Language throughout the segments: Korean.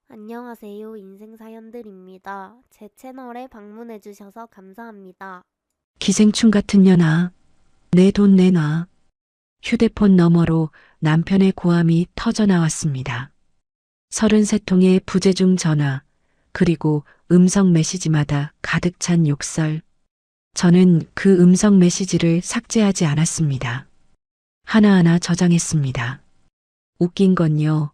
안녕하세요. 인생사연들입니다. 제 채널에 방문해주셔서 감사합니다. 기생충 같은 년아, 내 돈 내놔. 휴대폰 너머로 남편의 고함이 터져 나왔습니다. 33통의 부재중 전화, 그리고 음성 메시지마다 가득 찬 욕설. 저는 그 음성 메시지를 삭제하지 않았습니다. 하나하나 저장했습니다. 웃긴 건요,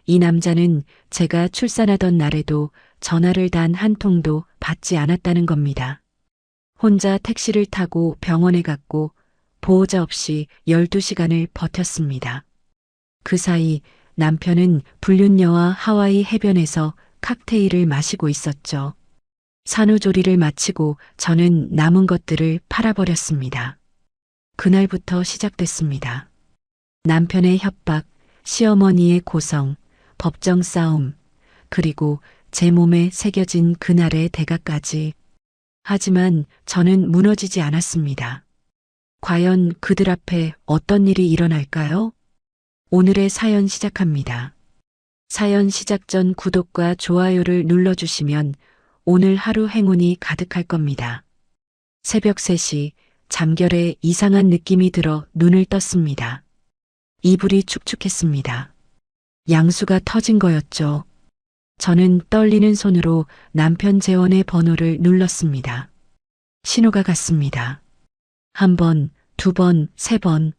이 남자는 제가 출산하던 날에도 전화를 단 한 통도 받지 않았다는 겁니다. 혼자 택시를 타고 병원에 갔고 보호자 없이 12시간을 버텼습니다. 그 사이 남편은 불륜녀와 하와이 해변에서 칵테일을 마시고 있었죠. 산후조리를 마치고 저는 남은 것들을 팔아버렸습니다. 그날부터 시작됐습니다. 남편의 협박, 시어머니의 고성, 법정 싸움, 그리고 제 몸에 새겨진 그날의 대가까지. 하지만 저는 무너지지 않았습니다. 과연 그들 앞에 어떤 일이 일어날까요? 오늘의 사연 시작합니다. 사연 시작 전 구독과 좋아요를 눌러주시면 오늘 하루 행운이 가득할 겁니다. 새벽 3시 잠결에 이상한 느낌이 들어 눈을 떴습니다. 이불이 축축했습니다. 양수가 터진 거였죠. 저는 떨리는 손으로 남편 재원의 번호를 눌렀습니다. 신호가 갔습니다. 한 번, 두 번, 세 번.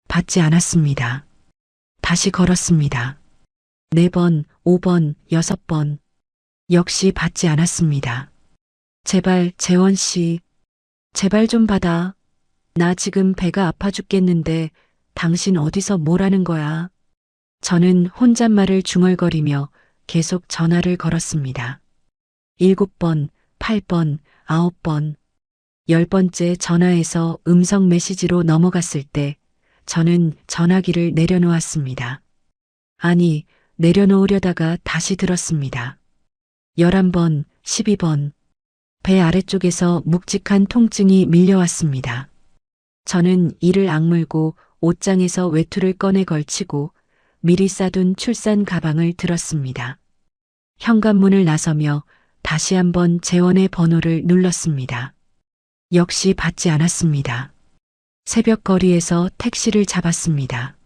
받지 않았습니다. 다시 걸었습니다. 네 번, 5번, 6번. 역시 받지 않았습니다. 제발, 재원 씨. 제발 좀 받아. 나 지금 배가 아파 죽겠는데 당신 어디서 뭘 하는 거야? 저는 혼잣말을 중얼거리며 계속 전화를 걸었습니다. 7번, 8번, 9번. 10번째 전화에서 음성 메시지로 넘어갔을 때 저는 전화기를 내려놓았습니다. 아니, 내려놓으려다가 다시 들었습니다. 11번, 12번. 배 아래쪽에서 묵직한 통증이 밀려왔습니다. 저는 이를 악물고 옷장에서 외투를 꺼내 걸치고 미리 싸둔 출산 가방을 들었습니다. 현관문을 나서며 다시 한번 재원의 번호를 눌렀습니다. 역시 받지 않았습니다. 새벽 거리에서 택시를 잡았습니다.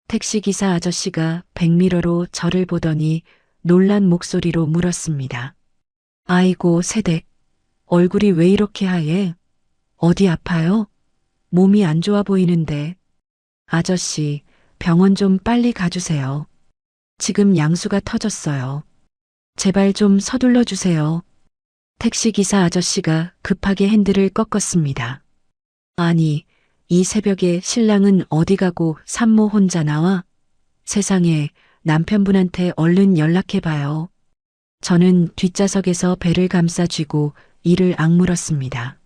택시기사 아저씨가 백미러로 저를 보더니 놀란 목소리로 물었습니다. 아이고, 새댁. 얼굴이 왜 이렇게 하얘? 어디 아파요? 몸이 안 좋아 보이는데. 아저씨, 병원 좀 빨리 가주세요. 지금 양수가 터졌어요. 제발 좀 서둘러 주세요. 택시기사 아저씨가 급하게 핸들을 꺾었습니다. 아니, 이 새벽에 신랑은 어디 가고 산모 혼자 나와? 세상에, 남편분한테 얼른 연락해봐요. 저는 뒷좌석에서 배를 감싸 쥐고 이를 악물었습니다.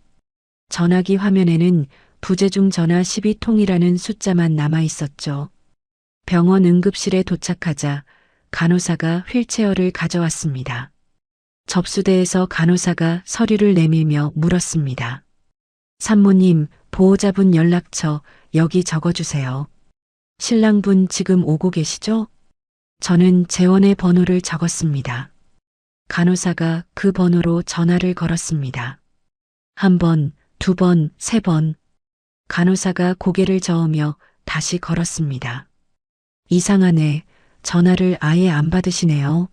전화기 화면에는 부재중 전화 12통이라는 숫자만 남아 있었죠. 병원 응급실에 도착하자 간호사가 휠체어를 가져왔습니다. 접수대에서 간호사가 서류를 내밀며 물었습니다. 산모님, 보호자분 연락처 여기 적어주세요. 신랑분 지금 오고 계시죠? 저는 재원의 번호를 적었습니다. 간호사가 그 번호로 전화를 걸었습니다. 한 번, 두 번, 세 번. 간호사가 고개를 저으며 다시 걸었습니다. 이상하네. 전화를 아예 안 받으시네요.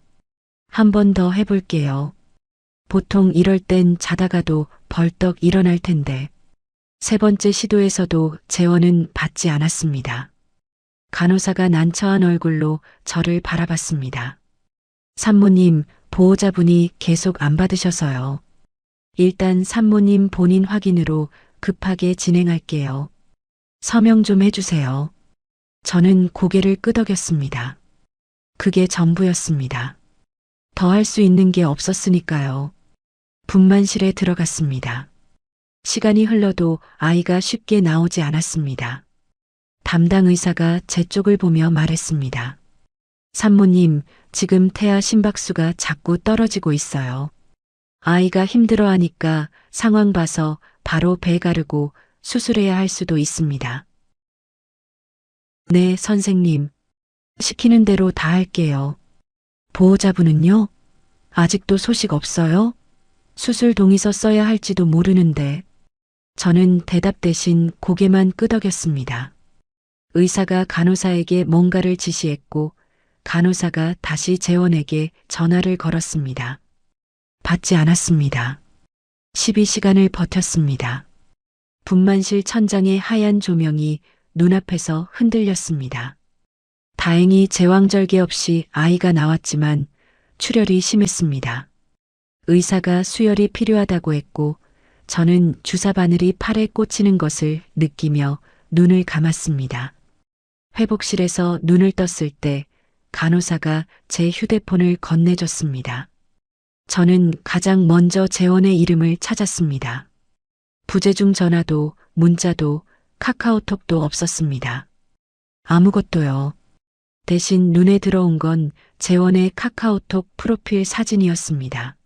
한 번 더 해볼게요. 보통 이럴 땐 자다가도 벌떡 일어날 텐데. 세 번째 시도에서도 재원은 받지 않았습니다. 간호사가 난처한 얼굴로 저를 바라봤습니다. 산모님, 보호자분이 계속 안 받으셔서요. 일단 산모님 본인 확인으로 급하게 진행할게요. 서명 좀 해주세요. 저는 고개를 끄덕였습니다. 그게 전부였습니다. 더 할 수 있는 게 없었으니까요. 분만실에 들어갔습니다. 시간이 흘러도 아이가 쉽게 나오지 않았습니다. 담당 의사가 제 쪽을 보며 말했습니다. 산모님, 지금 태아 심박수가 자꾸 떨어지고 있어요. 아이가 힘들어하니까 상황 봐서 바로 배 가르고 수술해야 할 수도 있습니다. 네, 선생님. 시키는 대로 다 할게요. 보호자분은요? 아직도 소식 없어요? 수술 동의서 써야 할지도 모르는데. 저는 대답 대신 고개만 끄덕였습니다. 의사가 간호사에게 뭔가를 지시했고 간호사가 다시 재원에게 전화를 걸었습니다. 받지 않았습니다. 12시간을 버텼습니다. 분만실 천장의 하얀 조명이 눈앞에서 흔들렸습니다. 다행히 제왕절개 없이 아이가 나왔지만 출혈이 심했습니다. 의사가 수혈이 필요하다고 했고 저는 주사 바늘이 팔에 꽂히는 것을 느끼며 눈을 감았습니다. 회복실에서 눈을 떴을 때 간호사가 제 휴대폰을 건네줬습니다. 저는 가장 먼저 재원의 이름을 찾았습니다. 부재중 전화도 문자도 카카오톡도 없었습니다. 아무것도요. 대신 눈에 들어온 건 재원의 카카오톡 프로필 사진이었습니다.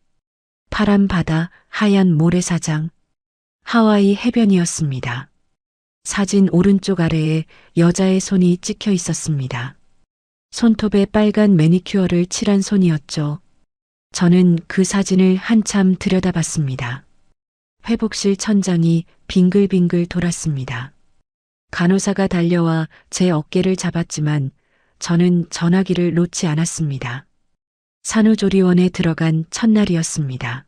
파란 바다, 하얀 모래사장, 하와이 해변이었습니다. 사진 오른쪽 아래에 여자의 손이 찍혀 있었습니다. 손톱에 빨간 매니큐어를 칠한 손이었죠. 저는 그 사진을 한참 들여다봤습니다. 회복실 천장이 빙글빙글 돌았습니다. 간호사가 달려와 제 어깨를 잡았지만 저는 전화기를 놓지 않았습니다. 산후조리원에 들어간 첫날이었습니다.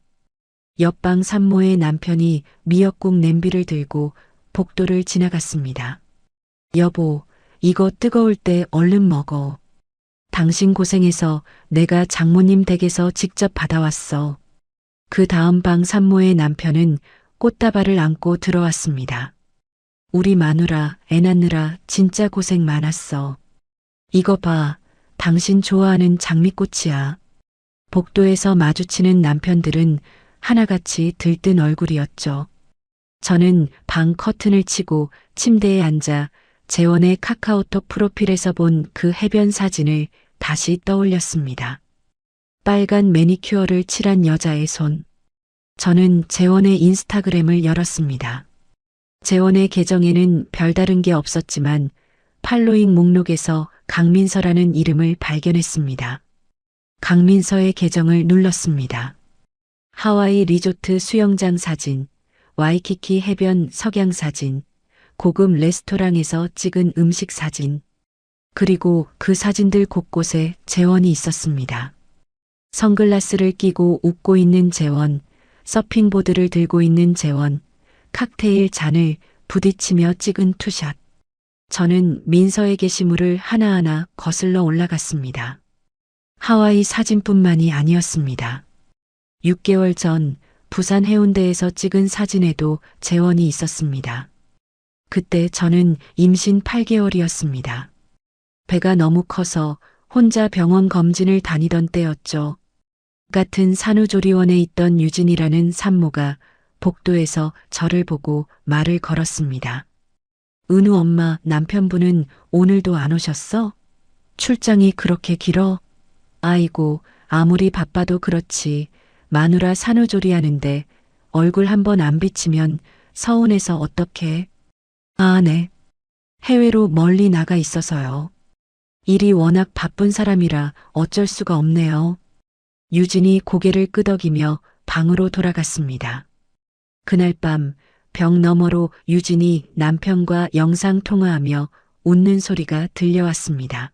옆방 산모의 남편이 미역국 냄비를 들고 복도를 지나갔습니다. 여보, 이거 뜨거울 때 얼른 먹어. 당신 고생해서 내가 장모님 댁에서 직접 받아왔어. 그 다음 방 산모의 남편은 꽃다발을 안고 들어왔습니다. 우리 마누라 애 낳느라 진짜 고생 많았어. 이거 봐, 당신 좋아하는 장미꽃이야. 복도에서 마주치는 남편들은 하나같이 들뜬 얼굴이었죠. 저는 방 커튼을 치고 침대에 앉아 재원의 카카오톡 프로필에서 본 그 해변 사진을 다시 떠올렸습니다. 빨간 매니큐어를 칠한 여자의 손. 저는 재원의 인스타그램을 열었습니다. 재원의 계정에는 별다른 게 없었지만 팔로잉 목록에서 강민서라는 이름을 발견했습니다. 강민서의 계정을 눌렀습니다. 하와이 리조트 수영장 사진, 와이키키 해변 석양 사진, 고급 레스토랑에서 찍은 음식 사진, 그리고 그 사진들 곳곳에 재원이 있었습니다. 선글라스를 끼고 웃고 있는 재원, 서핑보드를 들고 있는 재원, 칵테일 잔을 부딪히며 찍은 투샷. 저는 민서의 게시물을 하나하나 거슬러 올라갔습니다. 하와이 사진뿐만이 아니었습니다. 6개월 전 부산 해운대에서 찍은 사진에도 재원이 있었습니다. 그때 저는 임신 8개월이었습니다. 배가 너무 커서 혼자 병원 검진을 다니던 때였죠. 같은 산후조리원에 있던 유진이라는 산모가 복도에서 저를 보고 말을 걸었습니다. 은우 엄마, 남편분은 오늘도 안 오셨어? 출장이 그렇게 길어? 아이고, 아무리 바빠도 그렇지. 마누라 산후조리 하는데 얼굴 한번 안 비치면 서운해서 어떡해. 아, 네. 해외로 멀리 나가 있어서요. 일이 워낙 바쁜 사람이라 어쩔 수가 없네요. 유진이 고개를 끄덕이며 방으로 돌아갔습니다. 그날 밤 벽 너머로 유진이 남편과 영상통화하며 웃는 소리가 들려왔습니다.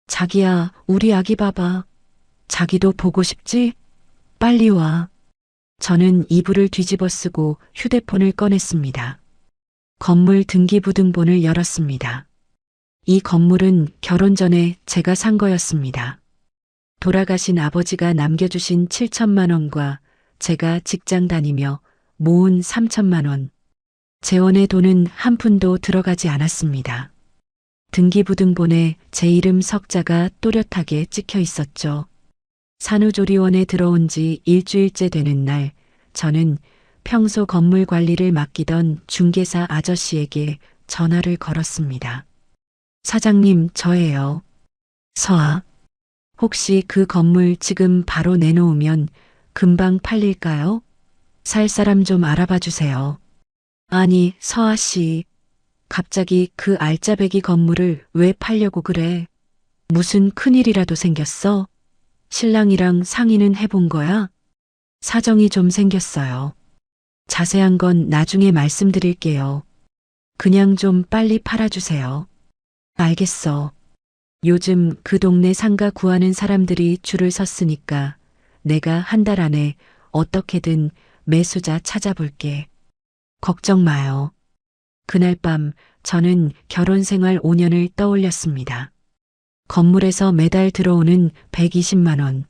자기야, 우리 아기 봐봐. 자기도 보고 싶지? 빨리 와. 저는 이불을 뒤집어 쓰고 휴대폰을 꺼냈습니다. 건물 등기부등본을 열었습니다. 이 건물은 결혼 전에 제가 산 거였습니다. 돌아가신 아버지가 남겨주신 7천만 원과 제가 직장 다니며 모은 3천만 원. 재원의 돈은 한 푼도 들어가지 않았습니다. 등기부등본에 제 이름 석자가 또렷하게 찍혀 있었죠. 산후조리원에 들어온 지 일주일째 되는 날, 저는 평소 건물 관리를 맡기던 중개사 아저씨에게 전화를 걸었습니다. 사장님, 저예요. 서아. 혹시 그 건물 지금 바로 내놓으면 금방 팔릴까요? 살 사람 좀 알아봐 주세요. 아니, 서아 씨. 갑자기 그 알짜배기 건물을 왜 팔려고 그래? 무슨 큰일이라도 생겼어? 신랑이랑 상의는 해본 거야? 사정이 좀 생겼어요. 자세한 건 나중에 말씀드릴게요. 그냥 좀 빨리 팔아주세요. 알겠어. 요즘 그 동네 상가 구하는 사람들이 줄을 섰으니까 내가 한 달 안에 어떻게든 매수자 찾아볼게. 걱정 마요. 그날 밤 저는 결혼 생활 5년을 떠올렸습니다. 건물에서 매달 들어오는 120만 원.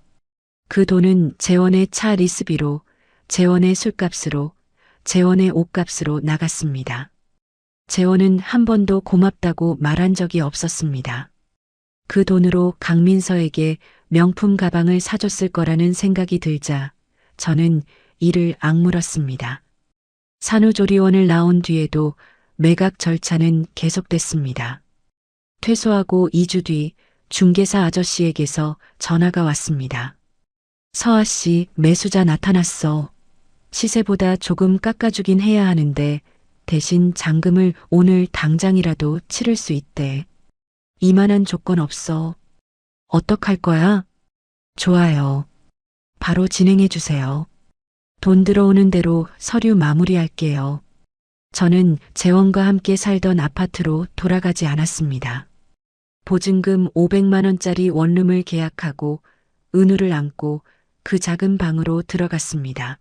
그 돈은 재원의 차 리스비로, 재원의 술값으로, 재원의 옷값으로 나갔습니다. 재원은 한 번도 고맙다고 말한 적이 없었습니다. 그 돈으로 강민서에게 명품 가방을 사줬을 거라는 생각이 들자 저는 이를 악물었습니다. 산후조리원을 나온 뒤에도 매각 절차는 계속됐습니다. 퇴소하고 2주 뒤 중개사 아저씨에게서 전화가 왔습니다. 서아 씨, 매수자 나타났어. 시세보다 조금 깎아주긴 해야 하는데 대신 잔금을 오늘 당장이라도 치를 수 있대. 이만한 조건 없어. 어떡할 거야? 좋아요. 바로 진행해 주세요. 돈 들어오는 대로 서류 마무리할게요. 저는 재원과 함께 살던 아파트로 돌아가지 않았습니다. 보증금 500만 원짜리 원룸을 계약하고 은우를 안고 그 작은 방으로 들어갔습니다.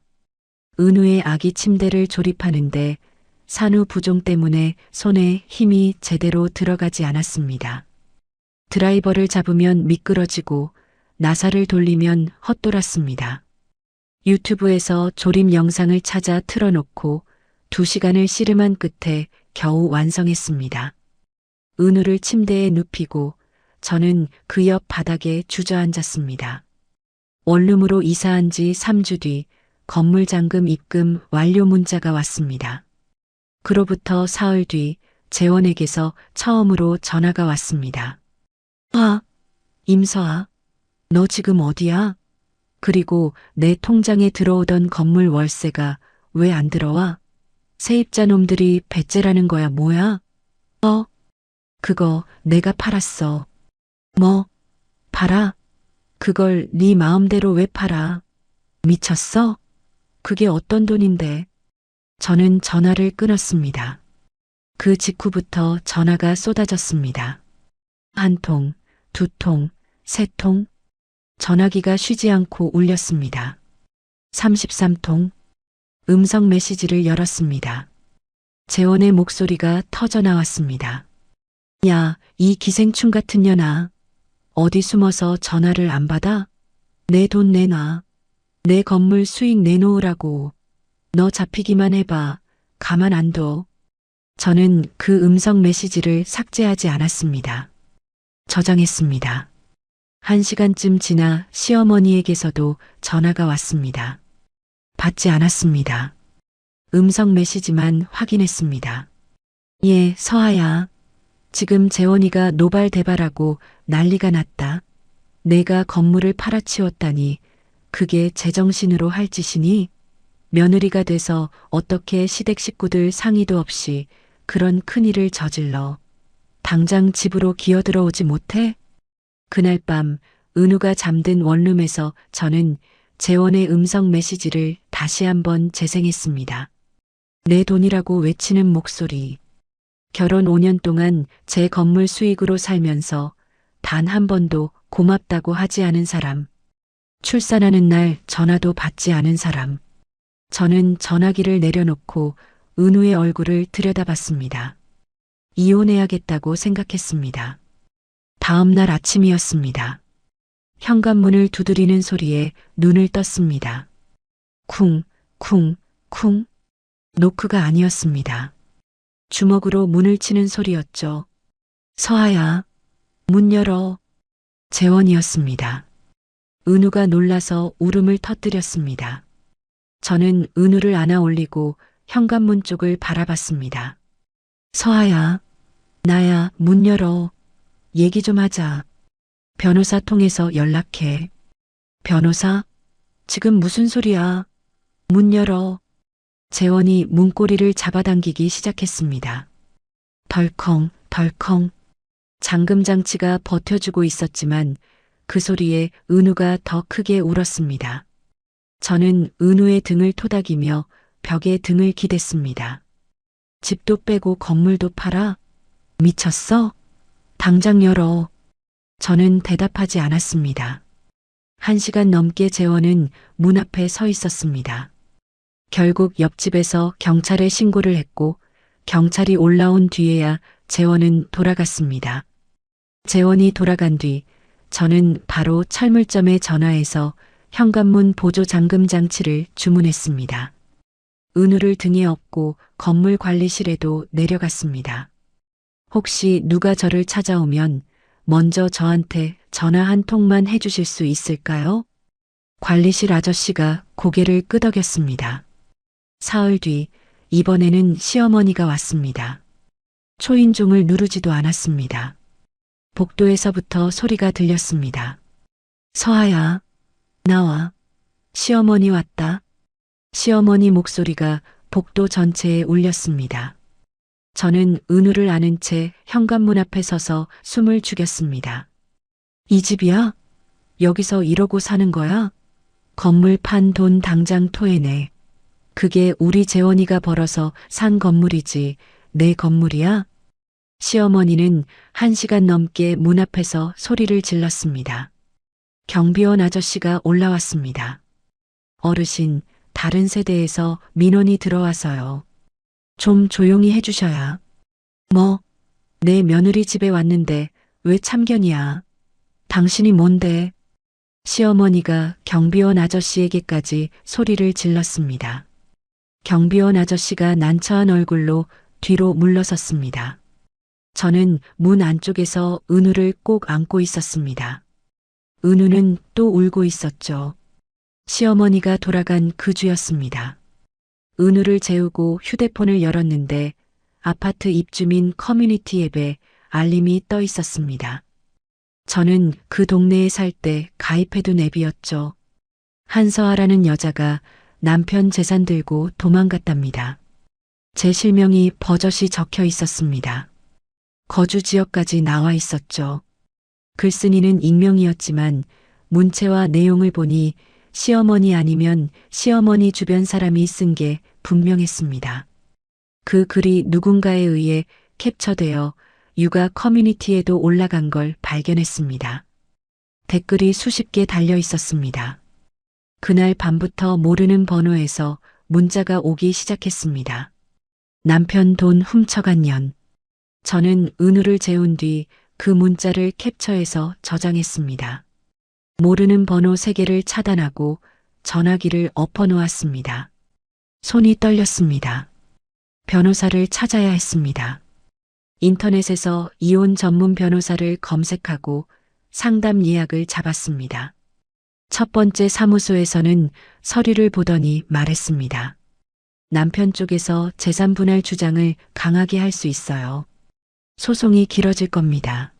은우의 아기 침대를 조립하는데 산후 부종 때문에 손에 힘이 제대로 들어가지 않았습니다. 드라이버를 잡으면 미끄러지고 나사를 돌리면 헛돌았습니다. 유튜브에서 조립 영상을 찾아 틀어놓고 2시간을 씨름한 끝에 겨우 완성했습니다. 은우를 침대에 눕히고 저는 그 옆 바닥에 주저앉았습니다. 원룸으로 이사한 지 3주 뒤 건물 잔금 입금 완료 문자가 왔습니다. 그로부터 사흘 뒤 재원에게서 처음으로 전화가 왔습니다. 임서아, 너 지금 어디야? 그리고 내 통장에 들어오던 건물 월세가 왜 안 들어와? 세입자 놈들이 배째라는 거야 뭐야? 그거 내가 팔았어. 뭐? 팔아? 그걸 네 마음대로 왜 팔아? 미쳤어? 그게 어떤 돈인데? 저는 전화를 끊었습니다. 그 직후부터 전화가 쏟아졌습니다. 1통, 2통, 3통. 전화기가 쉬지 않고 울렸습니다. 33통. 음성 메시지를 열었습니다. 재원의 목소리가 터져 나왔습니다. 야, 이 기생충 같은 년아. 어디 숨어서 전화를 안 받아? 내 돈 내놔. 내 건물 수익 내놓으라고. 너 잡히기만 해봐. 가만 안 둬. 저는 그 음성 메시지를 삭제하지 않았습니다. 저장했습니다. 1시간쯤 지나 시어머니에게서도 전화가 왔습니다. 받지 않았습니다. 음성 메시지만 확인했습니다. 예, 서아야. 지금 재원이가 노발대발하고 난리가 났다. 내가 건물을 팔아치웠다니 그게 제정신으로 할 짓이니? 며느리가 돼서 어떻게 시댁 식구들 상의도 없이 그런 큰일을 저질러. 당장 집으로 기어들어오지 못해? 그날 밤 은우가 잠든 원룸에서 저는 재원의 음성 메시지를 다시 한번 재생했습니다. 내 돈이라고 외치는 목소리. 결혼 5년 동안 제 건물 수익으로 살면서 단 한 번도 고맙다고 하지 않은 사람. 출산하는 날 전화도 받지 않은 사람. 저는 전화기를 내려놓고 은우의 얼굴을 들여다봤습니다. 이혼해야겠다고 생각했습니다. 다음 날 아침이었습니다. 현관문을 두드리는 소리에 눈을 떴습니다. 쿵, 쿵, 쿵. 노크가 아니었습니다. 주먹으로 문을 치는 소리였죠. 서아야, 문 열어. 재원이었습니다. 은우가 놀라서 울음을 터뜨렸습니다. 저는 은우를 안아 올리고 현관문 쪽을 바라봤습니다. 서아야, 나야, 문 열어. 얘기 좀 하자. 변호사 통해서 연락해. 변호사? 지금 무슨 소리야? 문 열어. 재원이 문고리를 잡아당기기 시작했습니다. 덜컹, 덜컹. 잠금 장치가 버텨주고 있었지만 그 소리에 은우가 더 크게 울었습니다. 저는 은우의 등을 토닥이며 벽에 등을 기댔습니다. 집도 빼고 건물도 팔아? 미쳤어? 당장 열어. 저는 대답하지 않았습니다. 1시간 넘게 재원은 문 앞에 서 있었습니다. 결국 옆집에서 경찰에 신고를 했고 경찰이 올라온 뒤에야 재원은 돌아갔습니다. 재원이 돌아간 뒤 저는 바로 철물점에 전화해서 현관문 보조 잠금 장치를 주문했습니다. 은우를 등에 업고 건물 관리실에도 내려갔습니다. 혹시 누가 저를 찾아오면 먼저 저한테 전화 한 통만 해주실 수 있을까요? 관리실 아저씨가 고개를 끄덕였습니다. 사흘 뒤 이번에는 시어머니가 왔습니다. 초인종을 누르지도 않았습니다. 복도에서부터 소리가 들렸습니다. 서아야, 나와. 시어머니 왔다. 시어머니 목소리가 복도 전체에 울렸습니다. 저는 은우를 안은 채 현관문 앞에 서서 숨을 죽였습니다. 이 집이야? 여기서 이러고 사는 거야? 건물 판 돈 당장 토해내. 그게 우리 재원이가 벌어서 산 건물이지 내 건물이야? 시어머니는 1시간 넘게 문 앞에서 소리를 질렀습니다. 경비원 아저씨가 올라왔습니다. 어르신, 다른 세대에서 민원이 들어와서요. 좀 조용히 해주셔야. 뭐, 내 며느리 집에 왔는데 왜 참견이야? 당신이 뭔데? 시어머니가 경비원 아저씨에게까지 소리를 질렀습니다. 경비원 아저씨가 난처한 얼굴로 뒤로 물러섰습니다. 저는 문 안쪽에서 은우를 꼭 안고 있었습니다. 은우는 또 울고 있었죠. 시어머니가 돌아간 그 주였습니다. 은우를 재우고 휴대폰을 열었는데 아파트 입주민 커뮤니티 앱에 알림이 떠 있었습니다. 저는 그 동네에 살 때 가입해둔 앱이었죠. 한서아라는 여자가 남편 재산 들고 도망갔답니다. 제 실명이 버젓이 적혀 있었습니다. 거주 지역까지 나와 있었죠. 글쓴이는 익명이었지만 문체와 내용을 보니 시어머니 아니면 시어머니 주변 사람이 쓴 게 분명했습니다. 그 글이 누군가에 의해 캡처되어 육아 커뮤니티에도 올라간 걸 발견했습니다. 댓글이 수십 개 달려 있었습니다. 그날 밤부터 모르는 번호에서 문자가 오기 시작했습니다. 남편 돈 훔쳐간 년. 저는 은우를 재운 뒤 그 문자를 캡처해서 저장했습니다. 모르는 번호 3개를 차단하고 전화기를 엎어놓았습니다. 손이 떨렸습니다. 변호사를 찾아야 했습니다. 인터넷에서 이혼 전문 변호사를 검색하고 상담 예약을 잡았습니다. 첫 번째 사무소에서는 서류를 보더니 말했습니다. 남편 쪽에서 재산 분할 주장을 강하게 할 수 있어요. 소송이 길어질 겁니다.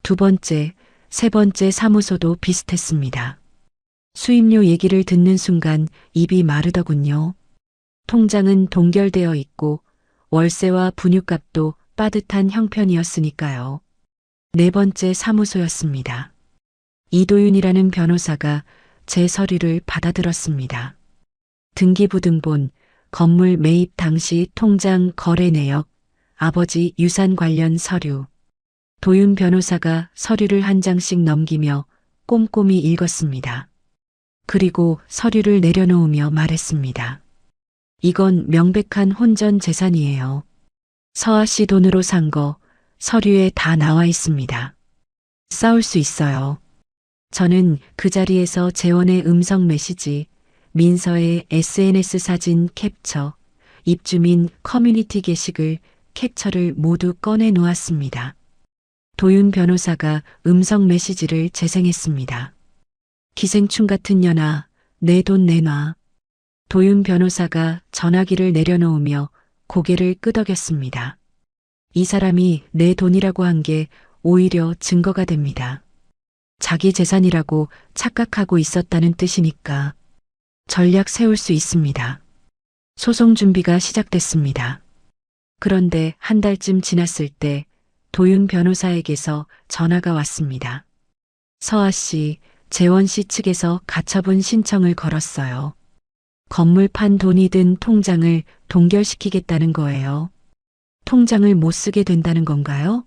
두 번째, 세 번째 사무소도 비슷했습니다. 수임료 얘기를 듣는 순간 입이 마르더군요. 통장은 동결되어 있고 월세와 분유값도 빠듯한 형편이었으니까요. 네 번째 사무소였습니다. 이도윤이라는 변호사가 제 서류를 받아들었습니다. 등기부등본, 건물 매입 당시 통장 거래 내역, 아버지 유산 관련 서류. 도윤 변호사가 서류를 한 장씩 넘기며 꼼꼼히 읽었습니다. 그리고 서류를 내려놓으며 말했습니다. 이건 명백한 혼전 재산이에요. 서아 씨 돈으로 산 거 서류에 다 나와 있습니다. 싸울 수 있어요. 저는 그 자리에서 재원의 음성 메시지, 민서의 SNS 사진 캡처, 입주민 커뮤니티 게시글 캡처를 모두 꺼내 놓았습니다. 도윤 변호사가 음성 메시지를 재생했습니다. 기생충 같은 년아, 내 돈 내놔. 도윤 변호사가 전화기를 내려놓으며 고개를 끄덕였습니다. 이 사람이 내 돈이라고 한 게 오히려 증거가 됩니다. 자기 재산이라고 착각하고 있었다는 뜻이니까 전략 세울 수 있습니다. 소송 준비가 시작됐습니다. 그런데 한 달쯤 지났을 때 도윤 변호사에게서 전화가 왔습니다. 서아 씨, 재원 씨 측에서 가처분 신청을 걸었어요. 건물 판 돈이 든 통장을 동결시키겠다는 거예요. 통장을 못 쓰게 된다는 건가요?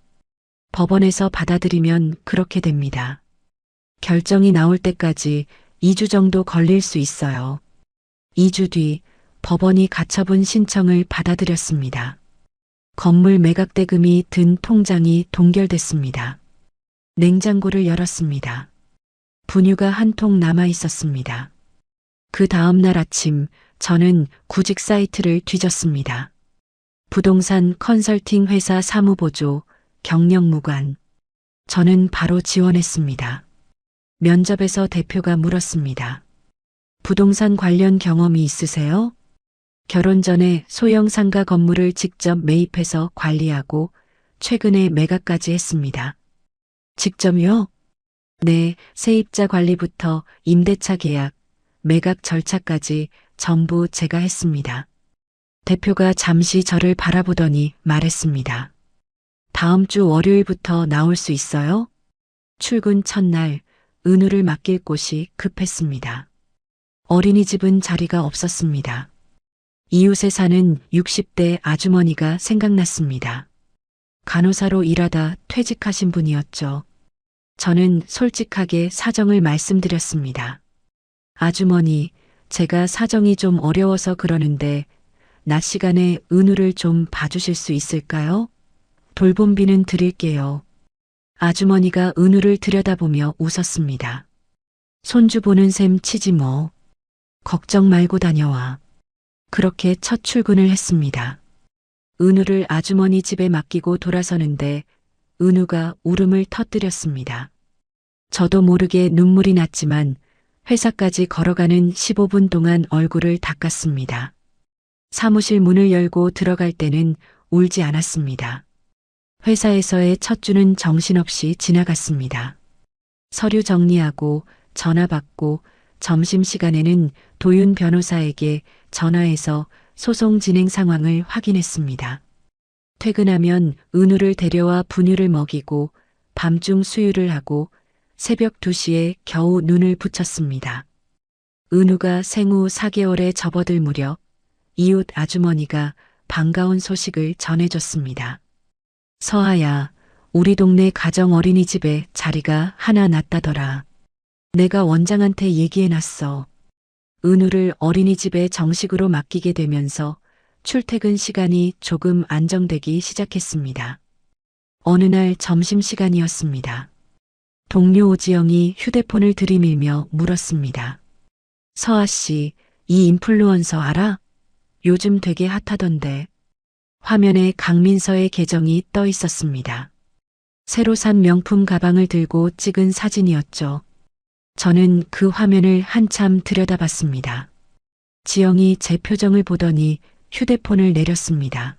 법원에서 받아들이면 그렇게 됩니다. 결정이 나올 때까지 2주 정도 걸릴 수 있어요. 2주 뒤 법원이 가처분 신청을 받아들였습니다. 건물 매각 대금이 든 통장이 동결됐습니다. 냉장고를 열었습니다. 분유가 한 통 남아 있었습니다. 그 다음 날 아침 저는 구직 사이트를 뒤졌습니다. 부동산 컨설팅 회사 사무보조, 경력 무관. 저는 바로 지원했습니다. 면접에서 대표가 물었습니다. 부동산 관련 경험이 있으세요? 결혼 전에 소형 상가 건물을 직접 매입해서 관리하고 최근에 매각까지 했습니다. 직접요? 네, 세입자 관리부터 임대차 계약, 매각 절차까지 전부 제가 했습니다. 대표가 잠시 저를 바라보더니 말했습니다. 다음 주 월요일부터 나올 수 있어요? 출근 첫날 은우를 맡길 곳이 급했습니다. 어린이집은 자리가 없었습니다. 이웃에 사는 60대 아주머니가 생각났습니다. 간호사로 일하다 퇴직하신 분이었죠. 저는 솔직하게 사정을 말씀드렸습니다. 아주머니, 제가 사정이 좀 어려워서 그러는데 낮 시간에 은우를 좀 봐주실 수 있을까요? 돌봄비는 드릴게요. 아주머니가 은우를 들여다보며 웃었습니다. 손주 보는 셈 치지 뭐. 걱정 말고 다녀와. 그렇게 첫 출근을 했습니다. 은우를 아주머니 집에 맡기고 돌아서는데 은우가 울음을 터뜨렸습니다. 저도 모르게 눈물이 났지만 회사까지 걸어가는 15분 동안 얼굴을 닦았습니다. 사무실 문을 열고 들어갈 때는 울지 않았습니다. 회사에서의 첫 주는 정신없이 지나갔습니다. 서류 정리하고 전화 받고 점심시간에는 도윤 변호사에게 전화해서 소송 진행 상황을 확인했습니다. 퇴근하면 은우를 데려와 분유를 먹이고 밤중 수유를 하고 새벽 2시에 겨우 눈을 붙였습니다. 은우가 생후 4개월에 접어들 무렵 이웃 아주머니가 반가운 소식을 전해줬습니다. 서아야, 우리 동네 가정 어린이집에 자리가 하나 났다더라. 내가 원장한테 얘기해놨어. 은우를 어린이집에 정식으로 맡기게 되면서 출퇴근 시간이 조금 안정되기 시작했습니다. 어느 날 점심시간이었습니다. 동료 오지영이 휴대폰을 들이밀며 물었습니다. 서아 씨, 이 인플루언서 알아? 요즘 되게 핫하던데. 화면에 강민서의 계정이 떠 있었습니다. 새로 산 명품 가방을 들고 찍은 사진이었죠. 저는 그 화면을 한참 들여다봤습니다. 지영이 제 표정을 보더니 휴대폰을 내렸습니다.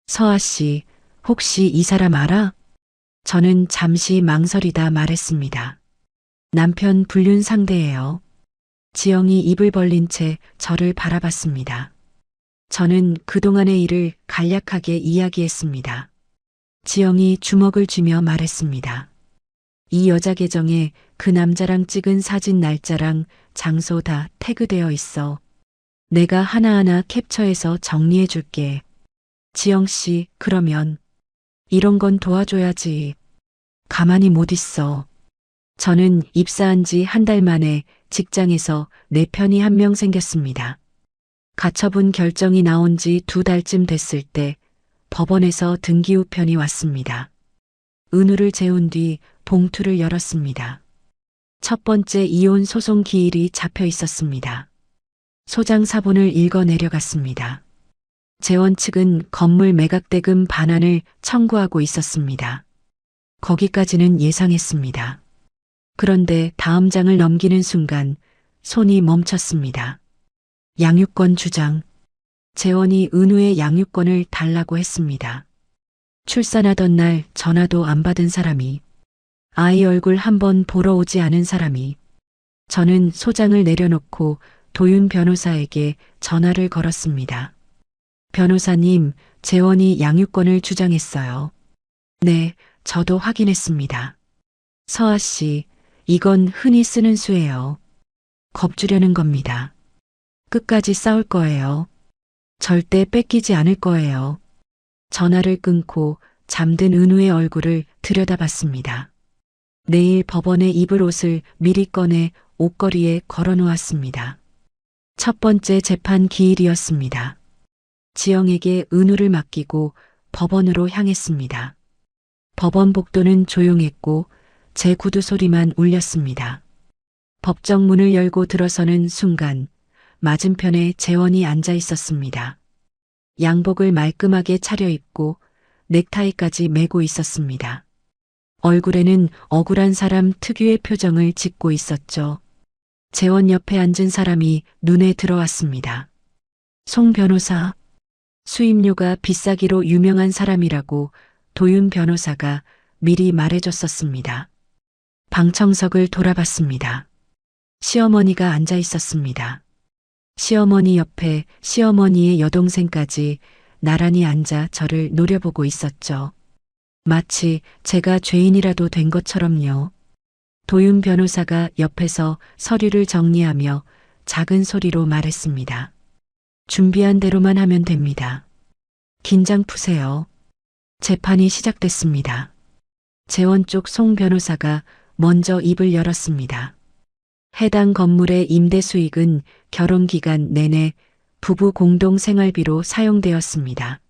서아 씨, 혹시 이 사람 알아? 저는 잠시 망설이다 말했습니다. 남편 불륜 상대예요. 지영이 입을 벌린 채 저를 바라봤습니다. 저는 그동안의 일을 간략하게 이야기했습니다. 지영이 주먹을 쥐며 말했습니다. 이 여자 계정에 그 남자랑 찍은 사진 날짜랑 장소 다 태그되어 있어. 내가 하나하나 캡처해서 정리해 줄게. 지영 씨, 그러면 이런 건 도와줘야지. 가만히 못 있어. 저는 입사한 지 한 달 만에 직장에서 내 편이 한 명 생겼습니다. 가처분 결정이 나온 지 2달쯤 됐을 때 법원에서 등기 우편이 왔습니다. 은우를 재운 뒤 봉투를 열었습니다. 첫 번째 이혼 소송 기일이 잡혀 있었습니다. 소장 사본을 읽어 내려갔습니다. 재원 측은 건물 매각 대금 반환을 청구하고 있었습니다. 거기까지는 예상했습니다. 그런데 다음 장을 넘기는 순간 손이 멈췄습니다. 양육권 주장. 재원이 은우의 양육권을 달라고 했습니다. 출산하던 날 전화도 안 받은 사람이, 아이 얼굴 한번 보러 오지 않은 사람이. 저는 소장을 내려놓고 도윤 변호사에게 전화를 걸었습니다. 변호사님, 재원이 양육권을 주장했어요. 네, 저도 확인했습니다. 서아 씨, 이건 흔히 쓰는 수예요. 겁주려는 겁니다. 끝까지 싸울 거예요. 절대 뺏기지 않을 거예요. 전화를 끊고 잠든 은우의 얼굴을 들여다봤습니다. 내일 법원에 입을 옷을 미리 꺼내 옷걸이에 걸어 놓았습니다. 첫 번째 재판 기일이었습니다. 지영에게 은우를 맡기고 법원으로 향했습니다. 법원 복도는 조용했고 제 구두 소리만 울렸습니다. 법정 문을 열고 들어서는 순간 맞은편에 재원이 앉아 있었습니다. 양복을 말끔하게 차려입고 넥타이까지 매고 있었습니다. 얼굴에는 억울한 사람 특유의 표정을 짓고 있었죠. 재원 옆에 앉은 사람이 눈에 들어왔습니다. 송 변호사. 수임료가 비싸기로 유명한 사람이라고 도윤 변호사가 미리 말해줬었습니다. 방청석을 돌아봤습니다. 시어머니가 앉아 있었습니다. 시어머니 옆에 시어머니의 여동생까지 나란히 앉아 저를 노려보고 있었죠. 마치 제가 죄인이라도 된 것처럼요. 도윤 변호사가 옆에서 서류를 정리하며 작은 소리로 말했습니다. 준비한 대로만 하면 됩니다. 긴장 푸세요. 재판이 시작됐습니다. 재원 쪽 송 변호사가 먼저 입을 열었습니다. 해당 건물의 임대 수익은 결혼 기간 내내 부부 공동 생활비로 사용되었습니다.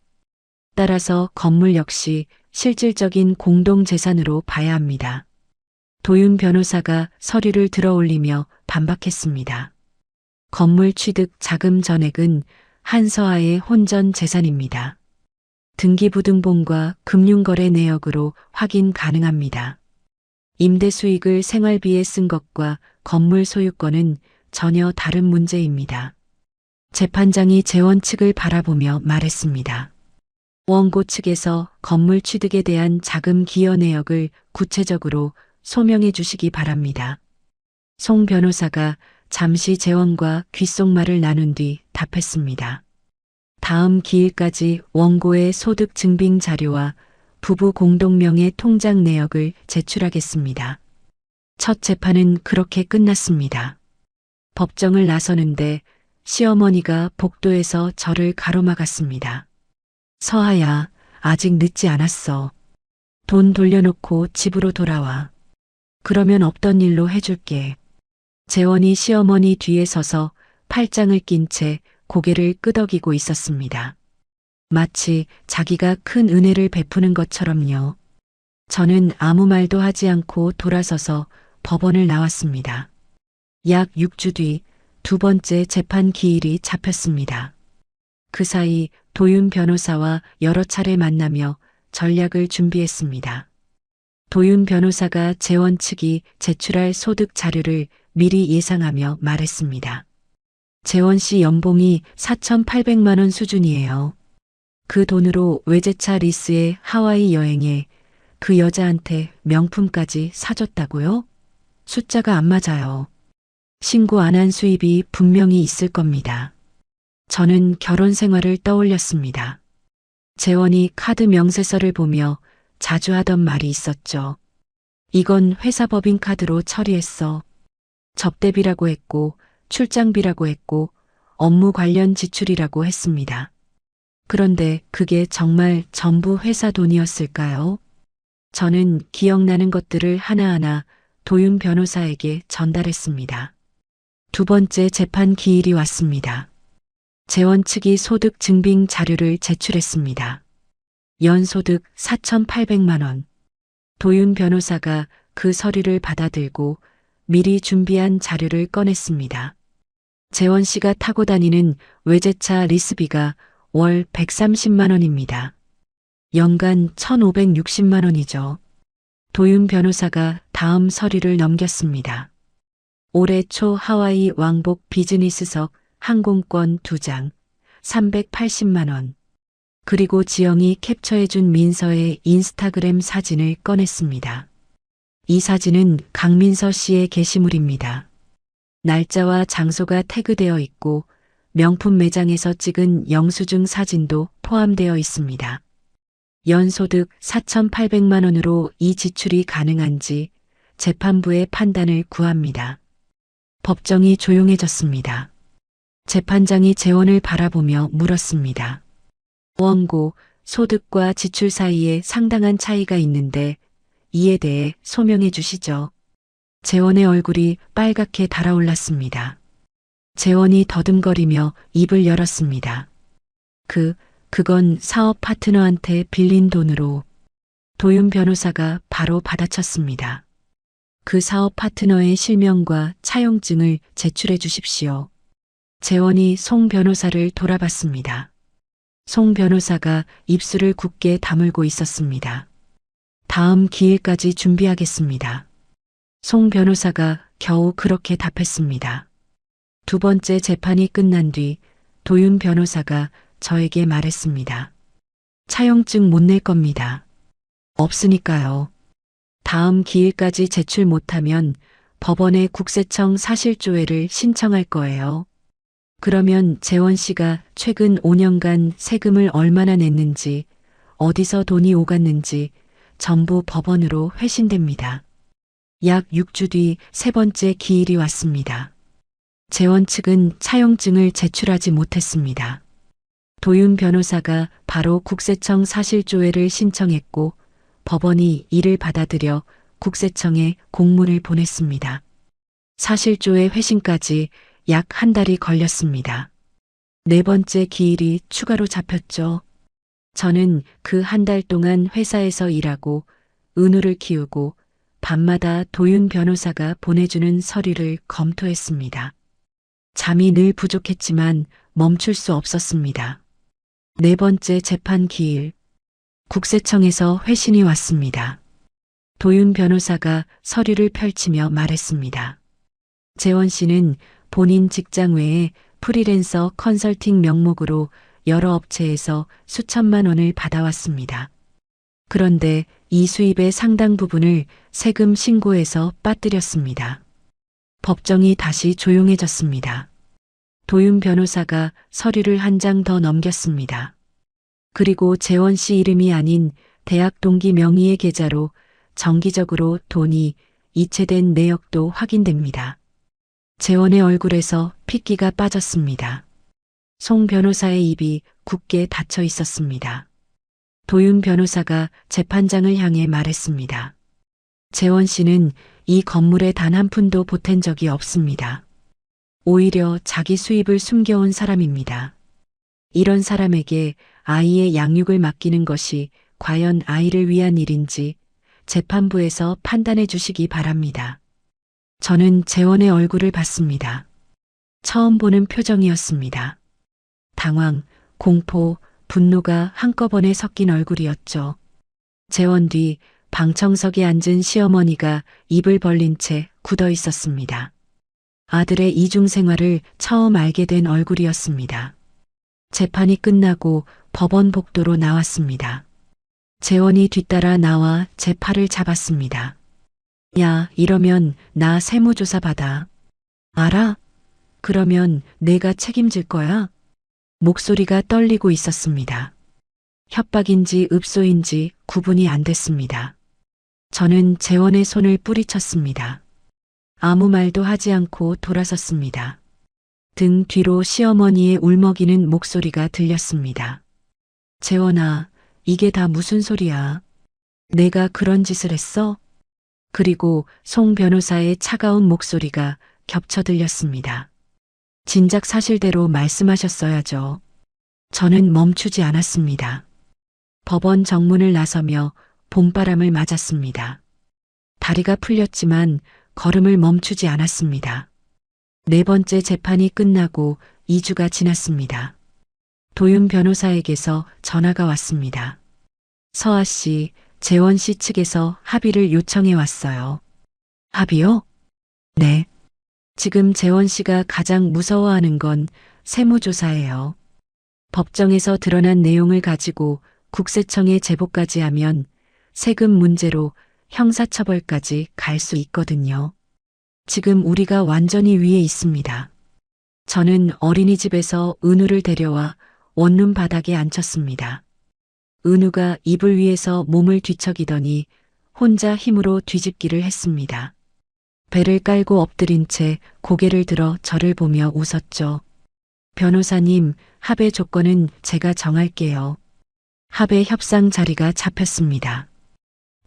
따라서 건물 역시 실질적인 공동 재산으로 봐야 합니다. 도윤 변호사가 서류를 들어올리며 반박했습니다. 건물 취득 자금 전액은 한서아의 혼전 재산입니다. 등기부등본과 금융거래 내역으로 확인 가능합니다. 임대 수익을 생활비에 쓴 것과 건물 소유권은 전혀 다른 문제입니다. 재판장이 재원 측을 바라보며 말했습니다. 원고 측에서 건물 취득에 대한 자금 기여 내역을 구체적으로 소명해 주시기 바랍니다. 송 변호사가 잠시 재원과 귓속말을 나눈 뒤 답했습니다. 다음 기일까지 원고의 소득 증빙 자료와 부부 공동명의 통장 내역을 제출하겠습니다. 첫 재판은 그렇게 끝났습니다. 법정을 나서는데 시어머니가 복도에서 저를 가로막았습니다. 서아야, 아직 늦지 않았어. 돈 돌려놓고 집으로 돌아와. 그러면 없던 일로 해줄게. 재원이 시어머니 뒤에 서서 팔짱을 낀 채 고개를 끄덕이고 있었습니다. 마치 자기가 큰 은혜를 베푸는 것처럼요. 저는 아무 말도 하지 않고 돌아서서 법원을 나왔습니다. 약 6주 뒤 두 번째 재판 기일이 잡혔습니다. 그 사이 도윤 변호사와 여러 차례 만나며 전략을 준비했습니다. 도윤 변호사가 재원 측이 제출할 소득 자료를 미리 예상하며 말했습니다. 재원 씨 연봉이 4,800만 원 수준이에요. 그 돈으로 외제차 리스에 하와이 여행에 그 여자한테 명품까지 사줬다고요? 숫자가 안 맞아요. 신고 안 한 수입이 분명히 있을 겁니다. 저는 결혼 생활을 떠올렸습니다. 재원이 카드 명세서를 보며 자주 하던 말이 있었죠. 이건 회사 법인 카드로 처리했어. 접대비라고 했고 출장비라고 했고 업무 관련 지출이라고 했습니다. 그런데 그게 정말 전부 회사 돈이었을까요? 저는 기억나는 것들을 하나하나 도윤 변호사에게 전달했습니다. 두 번째 재판 기일이 왔습니다. 재원 측이 소득 증빙 자료를 제출했습니다. 연소득 4,800만 원. 도윤 변호사가 그 서류를 받아들고 미리 준비한 자료를 꺼냈습니다. 재원 씨가 타고 다니는 외제차 리스비가 월 130만 원입니다. 연간 1,560만 원이죠. 도윤 변호사가 다음 서류를 넘겼습니다. 올해 초 하와이 왕복 비즈니스석 항공권 2장, 380만 원. 그리고 지영이 캡처해준 민서의 인스타그램 사진을 꺼냈습니다. 이 사진은 강민서 씨의 게시물입니다. 날짜와 장소가 태그되어 있고 명품 매장에서 찍은 영수증 사진도 포함되어 있습니다. 연소득 4,800만 원으로 이 지출이 가능한지 재판부의 판단을 구합니다. 법정이 조용해졌습니다. 재판장이 재원을 바라보며 물었습니다. 원고, 소득과 지출 사이에 상당한 차이가 있는데 이에 대해 소명해 주시죠. 재원의 얼굴이 빨갛게 달아올랐습니다. 재원이 더듬거리며 입을 열었습니다. 그건 사업 파트너한테 빌린 돈으로. 도윤 변호사가 바로 받아쳤습니다. 그 사업 파트너의 실명과 차용증을 제출해 주십시오. 재원이 송 변호사를 돌아봤습니다. 송 변호사가 입술을 굳게 다물고 있었습니다. 다음 기일까지 준비하겠습니다. 송 변호사가 겨우 그렇게 답했습니다. 두 번째 재판이 끝난 뒤 도윤 변호사가 저에게 말했습니다. 차용증 못 낼 겁니다. 없으니까요. 다음 기일까지 제출 못하면 법원에 국세청 사실조회를 신청할 거예요. 그러면 재원 씨가 최근 5년간 세금을 얼마나 냈는지, 어디서 돈이 오갔는지 전부 법원으로 회신됩니다. 약 6주 뒤 세 번째 기일이 왔습니다. 재원 측은 차용증을 제출하지 못했습니다. 도윤 변호사가 바로 국세청 사실조회를 신청했고 법원이 이를 받아들여 국세청에 공문을 보냈습니다. 사실조회 회신까지 약 한 달이 걸렸습니다. 네 번째 기일이 추가로 잡혔죠. 저는 그 한 달 동안 회사에서 일하고 은우를 키우고 밤마다 도윤 변호사가 보내주는 서류를 검토했습니다. 잠이 늘 부족했지만 멈출 수 없었습니다. 네 번째 재판 기일. 국세청에서 회신이 왔습니다. 도윤 변호사가 서류를 펼치며 말했습니다. 재원 씨는 본인 직장 외에 프리랜서 컨설팅 명목으로 여러 업체에서 수천만 원을 받아왔습니다. 그런데 이 수입의 상당 부분을 세금 신고에서 빠뜨렸습니다. 법정이 다시 조용해졌습니다. 도윤 변호사가 서류를 한 장 더 넘겼습니다. 그리고 재원 씨 이름이 아닌 대학 동기 명의의 계좌로 정기적으로 돈이 이체된 내역도 확인됩니다. 재원의 얼굴에서 핏기가 빠졌습니다. 송 변호사의 입이 굳게 닫혀 있었습니다. 도윤 변호사가 재판장을 향해 말했습니다. 재원 씨는 이 건물에 단 한 푼도 보탠 적이 없습니다. 오히려 자기 수입을 숨겨온 사람입니다. 이런 사람에게 아이의 양육을 맡기는 것이 과연 아이를 위한 일인지 재판부에서 판단해 주시기 바랍니다. 저는 재원의 얼굴을 봤습니다. 처음 보는 표정이었습니다. 당황, 공포, 분노가 한꺼번에 섞인 얼굴이었죠. 재원 뒤 방청석에 앉은 시어머니가 입을 벌린 채 굳어 있었습니다. 아들의 이중 생활을 처음 알게 된 얼굴이었습니다. 재판이 끝나고 법원 복도로 나왔습니다. 재원이 뒤따라 나와 제 팔을 잡았습니다. 야, 이러면 나 세무조사 받아. 알아? 그러면 내가 책임질 거야? 목소리가 떨리고 있었습니다. 협박인지 읍소인지 구분이 안 됐습니다. 저는 재원의 손을 뿌리쳤습니다. 아무 말도 하지 않고 돌아섰습니다. 등 뒤로 시어머니의 울먹이는 목소리가 들렸습니다. 재원아, 이게 다 무슨 소리야? 내가 그런 짓을 했어? 그리고 송 변호사의 차가운 목소리가 겹쳐 들렸습니다. 진작 사실대로 말씀하셨어야죠. 저는 멈추지 않았습니다. 법원 정문을 나서며 봄바람을 맞았습니다. 다리가 풀렸지만 걸음을 멈추지 않았습니다. 네 번째 재판이 끝나고 2주가 지났습니다. 도윤 변호사에게서 전화가 왔습니다. 서아 씨, 재원 씨 측에서 합의를 요청해 왔어요. 합의요? 네. 지금 재원 씨가 가장 무서워하는 건 세무조사예요. 법정에서 드러난 내용을 가지고 국세청에 제보까지 하면 세금 문제로 형사처벌까지 갈 수 있거든요. 지금 우리가 완전히 위에 있습니다. 저는 어린이집에서 은우를 데려와 원룸 바닥에 앉혔습니다. 은우가 이불 위에서 몸을 뒤척이더니 혼자 힘으로 뒤집기를 했습니다. 배를 깔고 엎드린 채 고개를 들어 저를 보며 웃었죠. 변호사님, 합의 조건은 제가 정할게요. 합의 협상 자리가 잡혔습니다.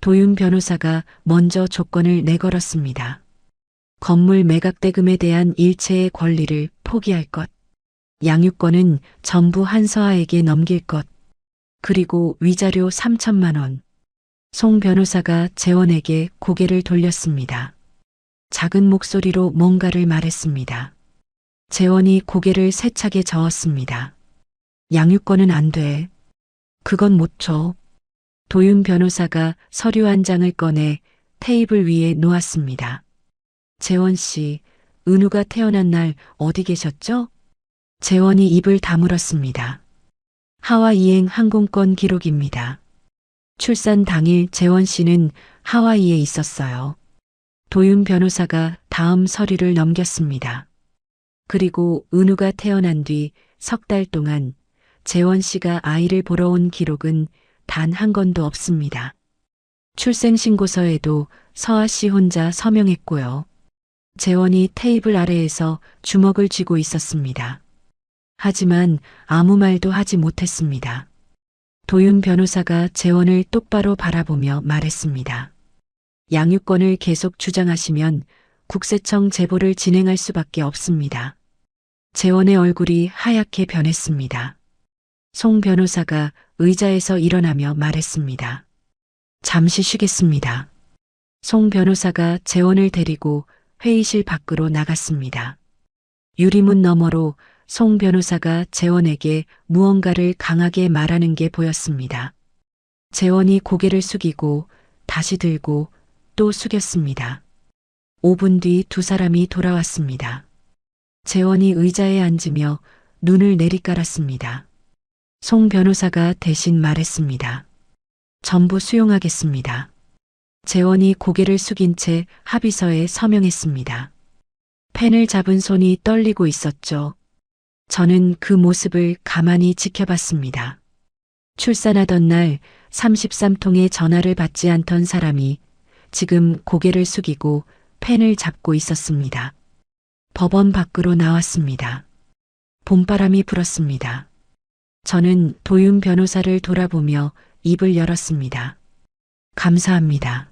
도윤 변호사가 먼저 조건을 내걸었습니다. 건물 매각 대금에 대한 일체의 권리를 포기할 것. 양육권은 전부 한서아에게 넘길 것. 그리고 위자료 3천만 원. 송 변호사가 재원에게 고개를 돌렸습니다. 작은 목소리로 뭔가를 말했습니다. 재원이 고개를 세차게 저었습니다. 양육권은 안 돼. 그건 못 줘. 도윤 변호사가 서류 한 장을 꺼내 테이블 위에 놓았습니다. 재원 씨, 은우가 태어난 날 어디 계셨죠? 재원이 입을 다물었습니다. 하와이행 항공권 기록입니다. 출산 당일 재원 씨는 하와이에 있었어요. 도윤 변호사가 다음 서류를 넘겼습니다. 그리고 은우가 태어난 뒤 석 달 동안 재원 씨가 아이를 보러 온 기록은 단 한 건도 없습니다. 출생신고서에도 서아 씨 혼자 서명했고요. 재원이 테이블 아래에서 주먹을 쥐고 있었습니다. 하지만 아무 말도 하지 못했습니다. 도윤 변호사가 재원을 똑바로 바라보며 말했습니다. 양육권을 계속 주장하시면 국세청 제보를 진행할 수밖에 없습니다. 재원의 얼굴이 하얗게 변했습니다. 송 변호사가 의자에서 일어나며 말했습니다. 잠시 쉬겠습니다. 송 변호사가 재원을 데리고 회의실 밖으로 나갔습니다. 유리문 너머로 송 변호사가 재원에게 무언가를 강하게 말하는 게 보였습니다. 재원이 고개를 숙이고 다시 들고 또 숙였습니다. 5분 뒤 두 사람이 돌아왔습니다. 재원이 의자에 앉으며 눈을 내리깔았습니다. 송 변호사가 대신 말했습니다. 전부 수용하겠습니다. 재원이 고개를 숙인 채 합의서에 서명했습니다. 펜을 잡은 손이 떨리고 있었죠. 저는 그 모습을 가만히 지켜봤습니다. 출산하던 날 33통의 전화를 받지 않던 사람이 지금 고개를 숙이고 펜을 잡고 있었습니다. 법원 밖으로 나왔습니다. 봄바람이 불었습니다. 저는 도윤 변호사를 돌아보며 입을 열었습니다. 감사합니다.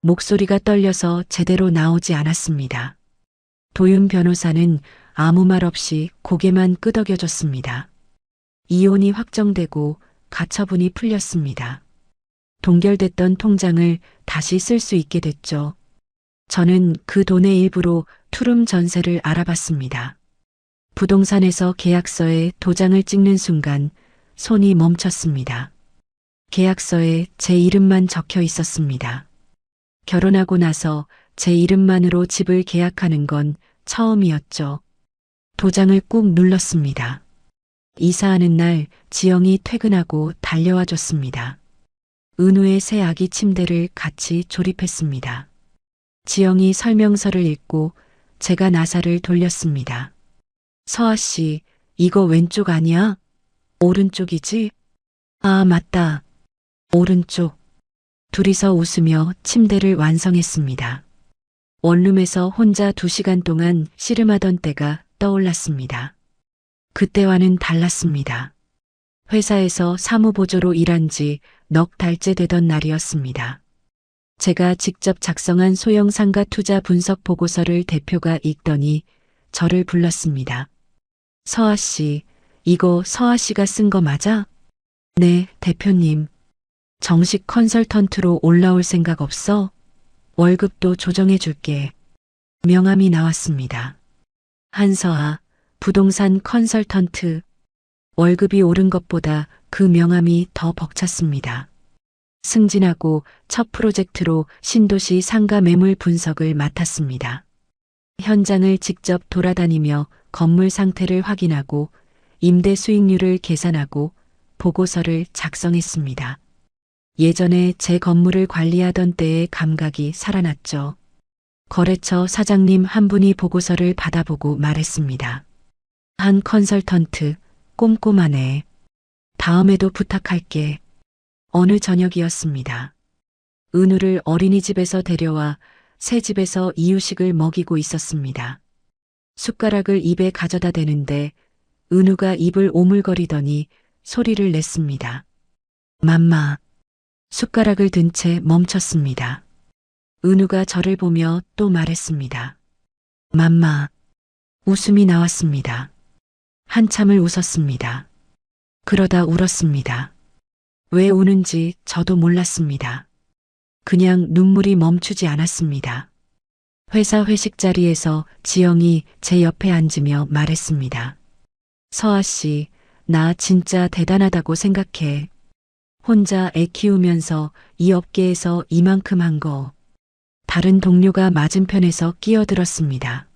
목소리가 떨려서 제대로 나오지 않았습니다. 도윤 변호사는 아무 말 없이 고개만 끄덕여줬습니다. 이혼이 확정되고 가처분이 풀렸습니다. 동결됐던 통장을 다시 쓸 수 있게 됐죠. 저는 그 돈의 일부로 투룸 전세를 알아봤습니다. 부동산에서 계약서에 도장을 찍는 순간 손이 멈췄습니다. 계약서에 제 이름만 적혀 있었습니다. 결혼하고 나서 제 이름만으로 집을 계약하는 건 처음이었죠. 도장을 꾹 눌렀습니다. 이사하는 날 지영이 퇴근하고 달려와 줬습니다. 은우의 새 아기 침대를 같이 조립했습니다. 지영이 설명서를 읽고 제가 나사를 돌렸습니다. 서아 씨, 이거 왼쪽 아니야? 오른쪽이지? 아, 맞다. 오른쪽. 둘이서 웃으며 침대를 완성했습니다. 원룸에서 혼자 2시간 동안 씨름하던 때가 떠올랐습니다. 그때와는 달랐습니다. 회사에서 사무보조로 일한 지 넉 달째 되던 날이었습니다. 제가 직접 작성한 소형 상가 투자 분석 보고서를 대표가 읽더니 저를 불렀습니다. 서아 씨, 이거 서아 씨가 쓴 거 맞아? 네, 대표님. 정식 컨설턴트로 올라올 생각 없어? 월급도 조정해 줄게. 명함이 나왔습니다. 한서아, 부동산 컨설턴트. 월급이 오른 것보다 그 명함이 더 벅찼습니다. 승진하고 첫 프로젝트로 신도시 상가 매물 분석을 맡았습니다. 현장을 직접 돌아다니며 건물 상태를 확인하고 임대 수익률을 계산하고 보고서를 작성했습니다. 예전에 제 건물을 관리하던 때의 감각이 살아났죠. 거래처 사장님 한 분이 보고서를 받아보고 말했습니다. 한 컨설턴트, 꼼꼼하네. 다음에도 부탁할게. 어느 저녁이었습니다. 은우를 어린이집에서 데려와 새 집에서 이유식을 먹이고 있었습니다. 숟가락을 입에 가져다 대는데 은우가 입을 오물거리더니 소리를 냈습니다. 맘마. 숟가락을 든 채 멈췄습니다. 은우가 저를 보며 또 말했습니다. 맘마. 웃음이 나왔습니다. 한참을 웃었습니다. 그러다 울었습니다. 왜 우는지 저도 몰랐습니다. 그냥 눈물이 멈추지 않았습니다. 회사 회식 자리에서 지영이 제 옆에 앉으며 말했습니다. 서아 씨, 나 진짜 대단하다고 생각해. 혼자 애 키우면서 이 업계에서 이만큼 한 거. 다른 동료가 맞은편에서 끼어들었습니다.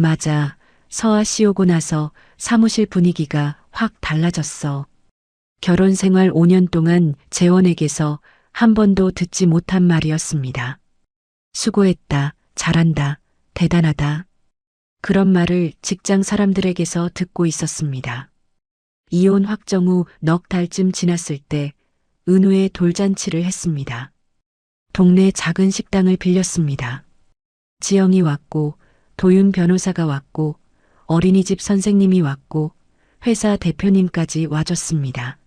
맞아. 서아 씨 오고 나서 사무실 분위기가 확 달라졌어. 결혼 생활 5년 동안 재원에게서 한 번도 듣지 못한 말이었습니다. 수고했다, 잘한다, 대단하다. 그런 말을 직장 사람들에게서 듣고 있었습니다. 이혼 확정 후 넉 달쯤 지났을 때 은우의 돌잔치를 했습니다. 동네 작은 식당을 빌렸습니다. 지영이 왔고 도윤 변호사가 왔고 어린이집 선생님이 왔고 회사 대표님까지 와줬습니다.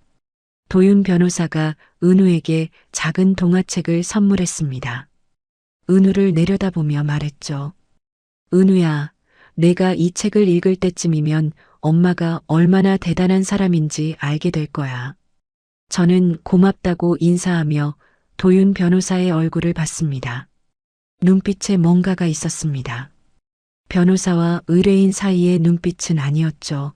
도윤 변호사가 은우에게 작은 동화책을 선물했습니다. 은우를 내려다보며 말했죠. 은우야, 내가 이 책을 읽을 때쯤이면 엄마가 얼마나 대단한 사람인지 알게 될 거야. 저는 고맙다고 인사하며 도윤 변호사의 얼굴을 봤습니다. 눈빛에 뭔가가 있었습니다. 변호사와 의뢰인 사이의 눈빛은 아니었죠.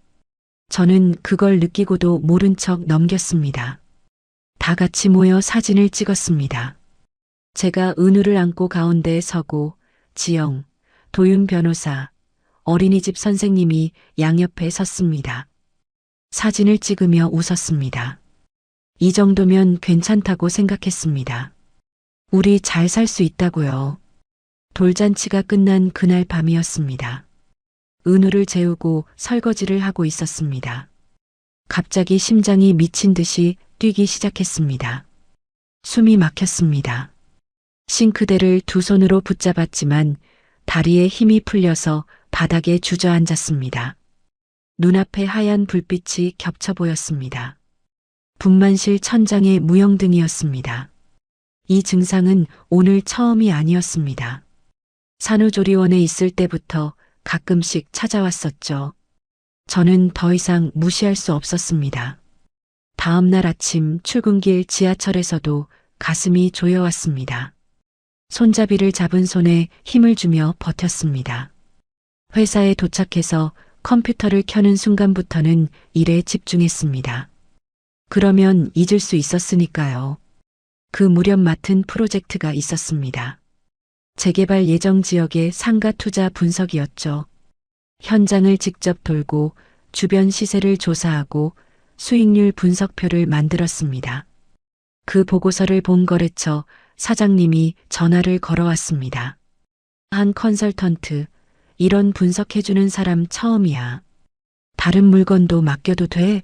저는 그걸 느끼고도 모른 척 넘겼습니다. 다 같이 모여 사진을 찍었습니다. 제가 은우를 안고 가운데에 서고 지영, 도윤 변호사, 어린이집 선생님이 양옆에 섰습니다. 사진을 찍으며 웃었습니다. 이 정도면 괜찮다고 생각했습니다. 우리 잘 살 수 있다고요. 돌잔치가 끝난 그날 밤이었습니다. 은우를 재우고 설거지를 하고 있었습니다. 갑자기 심장이 미친 듯이 뛰기 시작했습니다. 숨이 막혔습니다. 싱크대를 두 손으로 붙잡았지만 다리에 힘이 풀려서 바닥에 주저앉았습니다. 눈앞에 하얀 불빛이 겹쳐 보였습니다. 분만실 천장의 무영등이었습니다. 이 증상은 오늘 처음이 아니었습니다. 산후조리원에 있을 때부터 가끔씩 찾아왔었죠. 저는 더 이상 무시할 수 없었습니다. 다음 날 아침 출근길 지하철에서도 가슴이 조여왔습니다. 손잡이를 잡은 손에 힘을 주며 버텼습니다. 회사에 도착해서 컴퓨터를 켜는 순간부터는 일에 집중했습니다. 그러면 잊을 수 있었으니까요. 그 무렵 맡은 프로젝트가 있었습니다. 재개발 예정 지역의 상가 투자 분석이었죠. 현장을 직접 돌고 주변 시세를 조사하고 수익률 분석표를 만들었습니다. 그 보고서를 본 거래처 사장님이 전화를 걸어왔습니다. 한 컨설턴트, 이런 분석해주는 사람 처음이야. 다른 물건도 맡겨도 돼?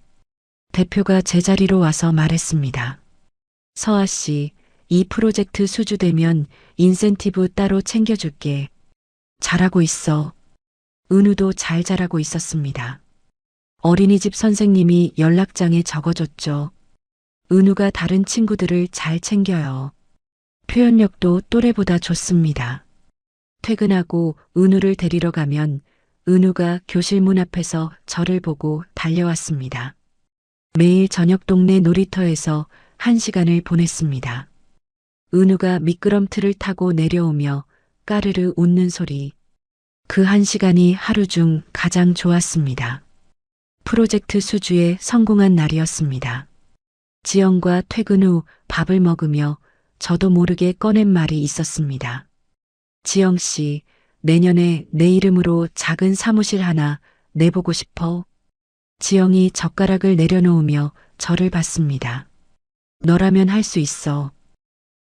대표가 제자리로 와서 말했습니다. 서아 씨, 이 프로젝트 수주되면 인센티브 따로 챙겨줄게. 잘하고 있어. 은우도 잘 자라고 있었습니다. 어린이집 선생님이 연락장에 적어줬죠. 은우가 다른 친구들을 잘 챙겨요. 표현력도 또래보다 좋습니다. 퇴근하고 은우를 데리러 가면 은우가 교실 문 앞에서 저를 보고 달려왔습니다. 매일 저녁 동네 놀이터에서 1시간을 보냈습니다. 은우가 미끄럼틀을 타고 내려오며 까르르 웃는 소리. 그 1시간이 하루 중 가장 좋았습니다. 프로젝트 수주에 성공한 날이었습니다. 지영과 퇴근 후 밥을 먹으며 저도 모르게 꺼낸 말이 있었습니다. 지영 씨, 내년에 내 이름으로 작은 사무실 하나 내보고 싶어? 지영이 젓가락을 내려놓으며 저를 봤습니다. 너라면 할 수 있어.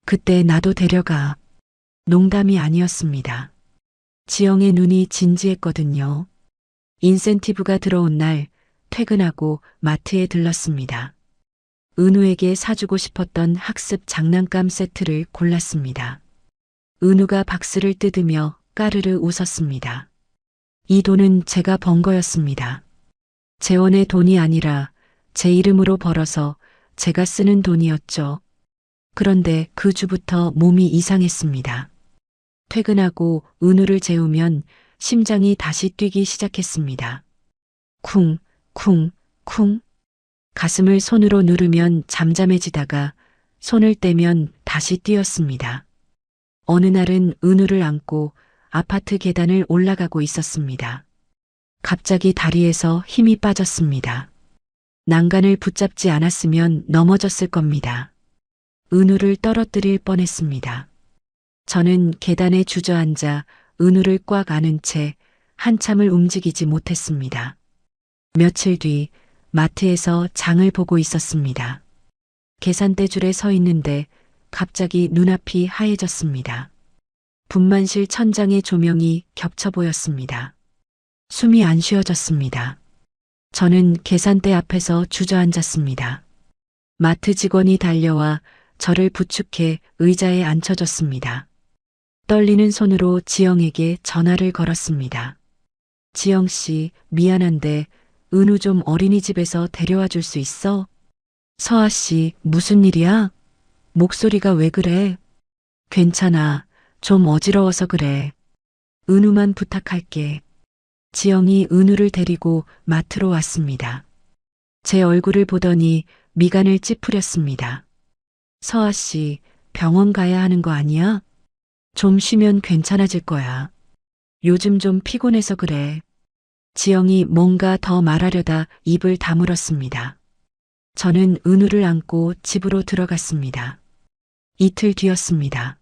그때 나도 데려가. 농담이 아니었습니다. 지영의 눈이 진지했거든요. 인센티브가 들어온 날 퇴근하고 마트에 들렀습니다. 은우에게 사주고 싶었던 학습 장난감 세트를 골랐습니다. 은우가 박스를 뜯으며 까르르 웃었습니다. 이 돈은 제가 번 거였습니다. 재원의 돈이 아니라 제 이름으로 벌어서 제가 쓰는 돈이었죠. 그런데 그 주부터 몸이 이상했습니다. 퇴근하고 은우를 재우면 심장이 다시 뛰기 시작했습니다. 쿵, 쿵, 쿵. 가슴을 손으로 누르면 잠잠해지다가 손을 떼면 다시 뛰었습니다. 어느 날은 은우를 안고 아파트 계단을 올라가고 있었습니다. 갑자기 다리에서 힘이 빠졌습니다. 난간을 붙잡지 않았으면 넘어졌을 겁니다. 은우를 떨어뜨릴 뻔했습니다. 저는 계단에 주저앉아 은우를 꽉 안은 채 한참을 움직이지 못했습니다. 며칠 뒤 마트에서 장을 보고 있었습니다. 계산대 줄에 서 있는데 갑자기 눈앞이 하얘졌습니다. 분만실 천장의 조명이 겹쳐 보였습니다. 숨이 안 쉬어졌습니다. 저는 계산대 앞에서 주저앉았습니다. 마트 직원이 달려와 저를 부축해 의자에 앉혀줬습니다. 떨리는 손으로 지영에게 전화를 걸었습니다. 지영 씨, 미안한데 은우 좀 어린이집에서 데려와 줄 수 있어? 서아 씨, 무슨 일이야? 목소리가 왜 그래? 괜찮아. 좀 어지러워서 그래. 은우만 부탁할게. 지영이 은우를 데리고 마트로 왔습니다. 제 얼굴을 보더니 미간을 찌푸렸습니다. 서아 씨, 병원 가야 하는 거 아니야? 좀 쉬면 괜찮아질 거야. 요즘 좀 피곤해서 그래. 지영이 뭔가 더 말하려다 입을 다물었습니다. 저는 은우를 안고 집으로 들어갔습니다. 이틀 뒤였습니다.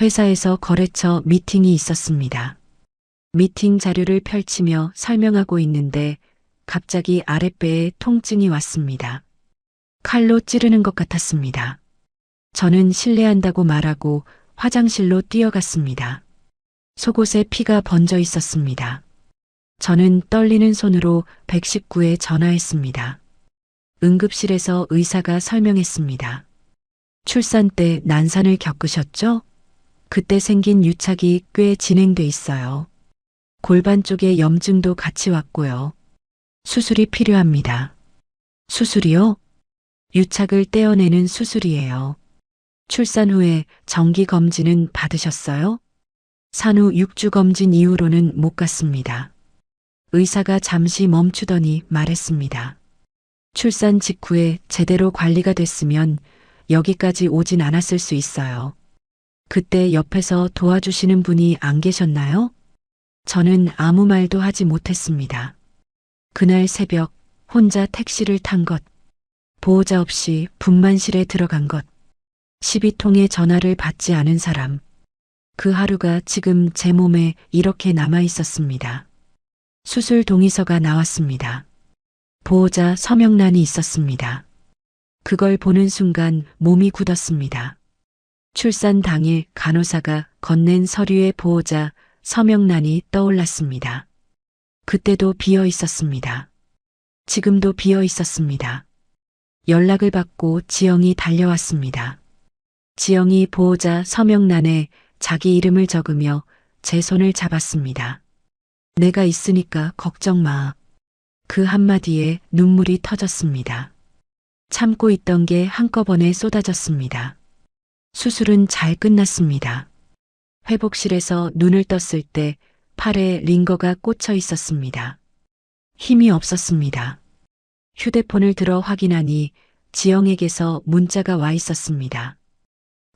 회사에서 거래처 미팅이 있었습니다. 미팅 자료를 펼치며 설명하고 있는데 갑자기 아랫배에 통증이 왔습니다. 칼로 찌르는 것 같았습니다. 저는 실례한다고 말하고 화장실로 뛰어갔습니다. 속옷에 피가 번져 있었습니다. 저는 떨리는 손으로 119에 전화했습니다. 응급실에서 의사가 설명했습니다. 출산 때 난산을 겪으셨죠? 그때 생긴 유착이 꽤 진행돼 있어요. 골반 쪽에 염증도 같이 왔고요. 수술이 필요합니다. 수술이요? 유착을 떼어내는 수술이에요. 출산 후에 정기 검진은 받으셨어요? 산후 6주 검진 이후로는 못 갔습니다. 의사가 잠시 멈추더니 말했습니다. 출산 직후에 제대로 관리가 됐으면 여기까지 오진 않았을 수 있어요. 그때 옆에서 도와주시는 분이 안 계셨나요? 저는 아무 말도 하지 못했습니다. 그날 새벽 혼자 택시를 탄 것, 보호자 없이 분만실에 들어간 것, 12통의 전화를 받지 않은 사람, 그 하루가 지금 제 몸에 이렇게 남아 있었습니다. 수술 동의서가 나왔습니다. 보호자 서명란이 있었습니다. 그걸 보는 순간 몸이 굳었습니다. 출산 당일 간호사가 건넨 서류의 보호자 서명란이 떠올랐습니다. 그때도 비어 있었습니다. 지금도 비어 있었습니다. 연락을 받고 지영이 달려왔습니다. 지영이 보호자 서명란에 자기 이름을 적으며 제 손을 잡았습니다. 내가 있으니까 걱정 마. 그 한마디에 눈물이 터졌습니다. 참고 있던 게 한꺼번에 쏟아졌습니다. 수술은 잘 끝났습니다. 회복실에서 눈을 떴을 때 팔에 링거가 꽂혀 있었습니다. 힘이 없었습니다. 휴대폰을 들어 확인하니 지영에게서 문자가 와 있었습니다.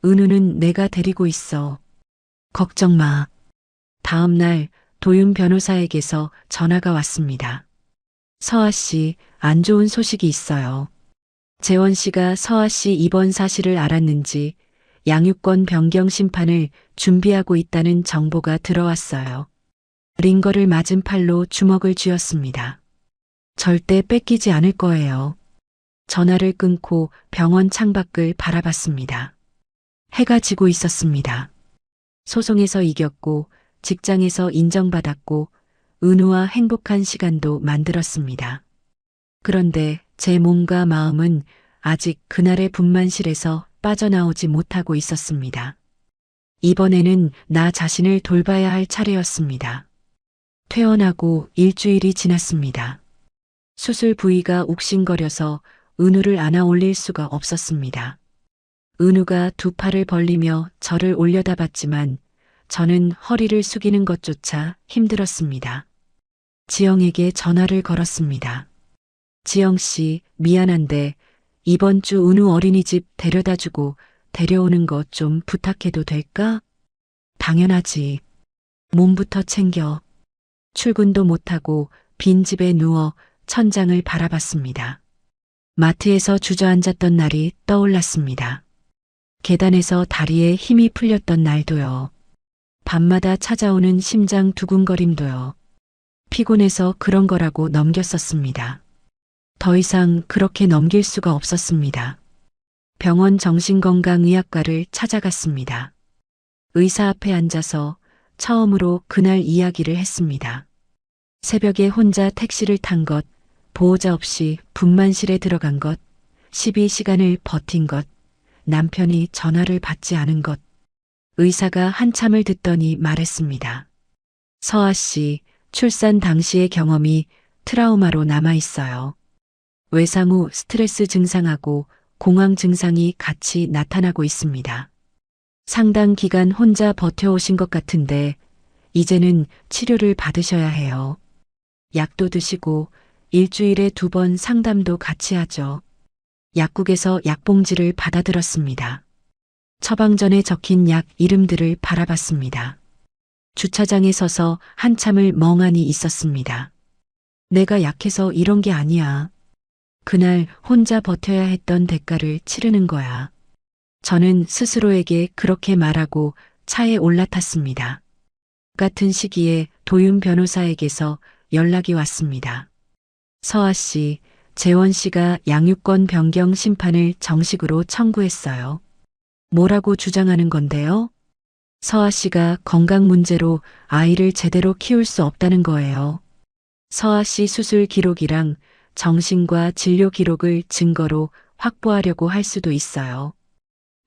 은우는 내가 데리고 있어. 걱정 마. 다음 날 도윤 변호사에게서 전화가 왔습니다. 서아 씨, 안 좋은 소식이 있어요. 재원 씨가 서아 씨 입원 사실을 알았는지 양육권 변경 심판을 준비하고 있다는 정보가 들어왔어요. 링거를 맞은 팔로 주먹을 쥐었습니다. 절대 뺏기지 않을 거예요. 전화를 끊고 병원 창밖을 바라봤습니다. 해가 지고 있었습니다. 소송에서 이겼고 직장에서 인정받았고 은우와 행복한 시간도 만들었습니다. 그런데 제 몸과 마음은 아직 그날의 분만실에서 빠져나오지 못하고 있었습니다. 이번에는 나 자신을 돌봐야 할 차례였습니다. 퇴원하고 일주일이 지났습니다. 수술 부위가 욱신거려서 은우를 안아 올릴 수가 없었습니다. 은우가 두 팔을 벌리며 저를 올려다봤지만 저는 허리를 숙이는 것조차 힘들었습니다. 지영에게 전화를 걸었습니다. 지영 씨, 미안한데 이번 주 은우 어린이집 데려다주고 데려오는 것 좀 부탁해도 될까? 당연하지. 몸부터 챙겨. 출근도 못하고 빈집에 누워 천장을 바라봤습니다. 마트에서 주저앉았던 날이 떠올랐습니다. 계단에서 다리에 힘이 풀렸던 날도요. 밤마다 찾아오는 심장 두근거림도요. 피곤해서 그런 거라고 넘겼었습니다. 더 이상 그렇게 넘길 수가 없었습니다. 병원 정신건강의학과를 찾아갔습니다. 의사 앞에 앉아서 처음으로 그날 이야기를 했습니다. 새벽에 혼자 택시를 탄 것, 보호자 없이 분만실에 들어간 것, 12시간을 버틴 것, 남편이 전화를 받지 않은 것. 의사가 한참을 듣더니 말했습니다. 서아 씨, 출산 당시의 경험이 트라우마로 남아 있어요. 외상 후 스트레스 증상하고 공황 증상이 같이 나타나고 있습니다. 상당 기간 혼자 버텨오신 것 같은데 이제는 치료를 받으셔야 해요. 약도 드시고 일주일에 2번 상담도 같이 하죠. 약국에서 약봉지를 받아들었습니다. 처방전에 적힌 약 이름들을 바라봤습니다. 주차장에 서서 한참을 멍하니 있었습니다. 내가 약해서 이런 게 아니야. 그날 혼자 버텨야 했던 대가를 치르는 거야. 저는 스스로에게 그렇게 말하고 차에 올라탔습니다. 같은 시기에 도윤 변호사에게서 연락이 왔습니다. 서아 씨, 재원 씨가 양육권 변경 심판을 정식으로 청구했어요. 뭐라고 주장하는 건데요? 서아 씨가 건강 문제로 아이를 제대로 키울 수 없다는 거예요. 서아 씨 수술 기록이랑 정신과 진료 기록을 증거로 확보하려고 할 수도 있어요.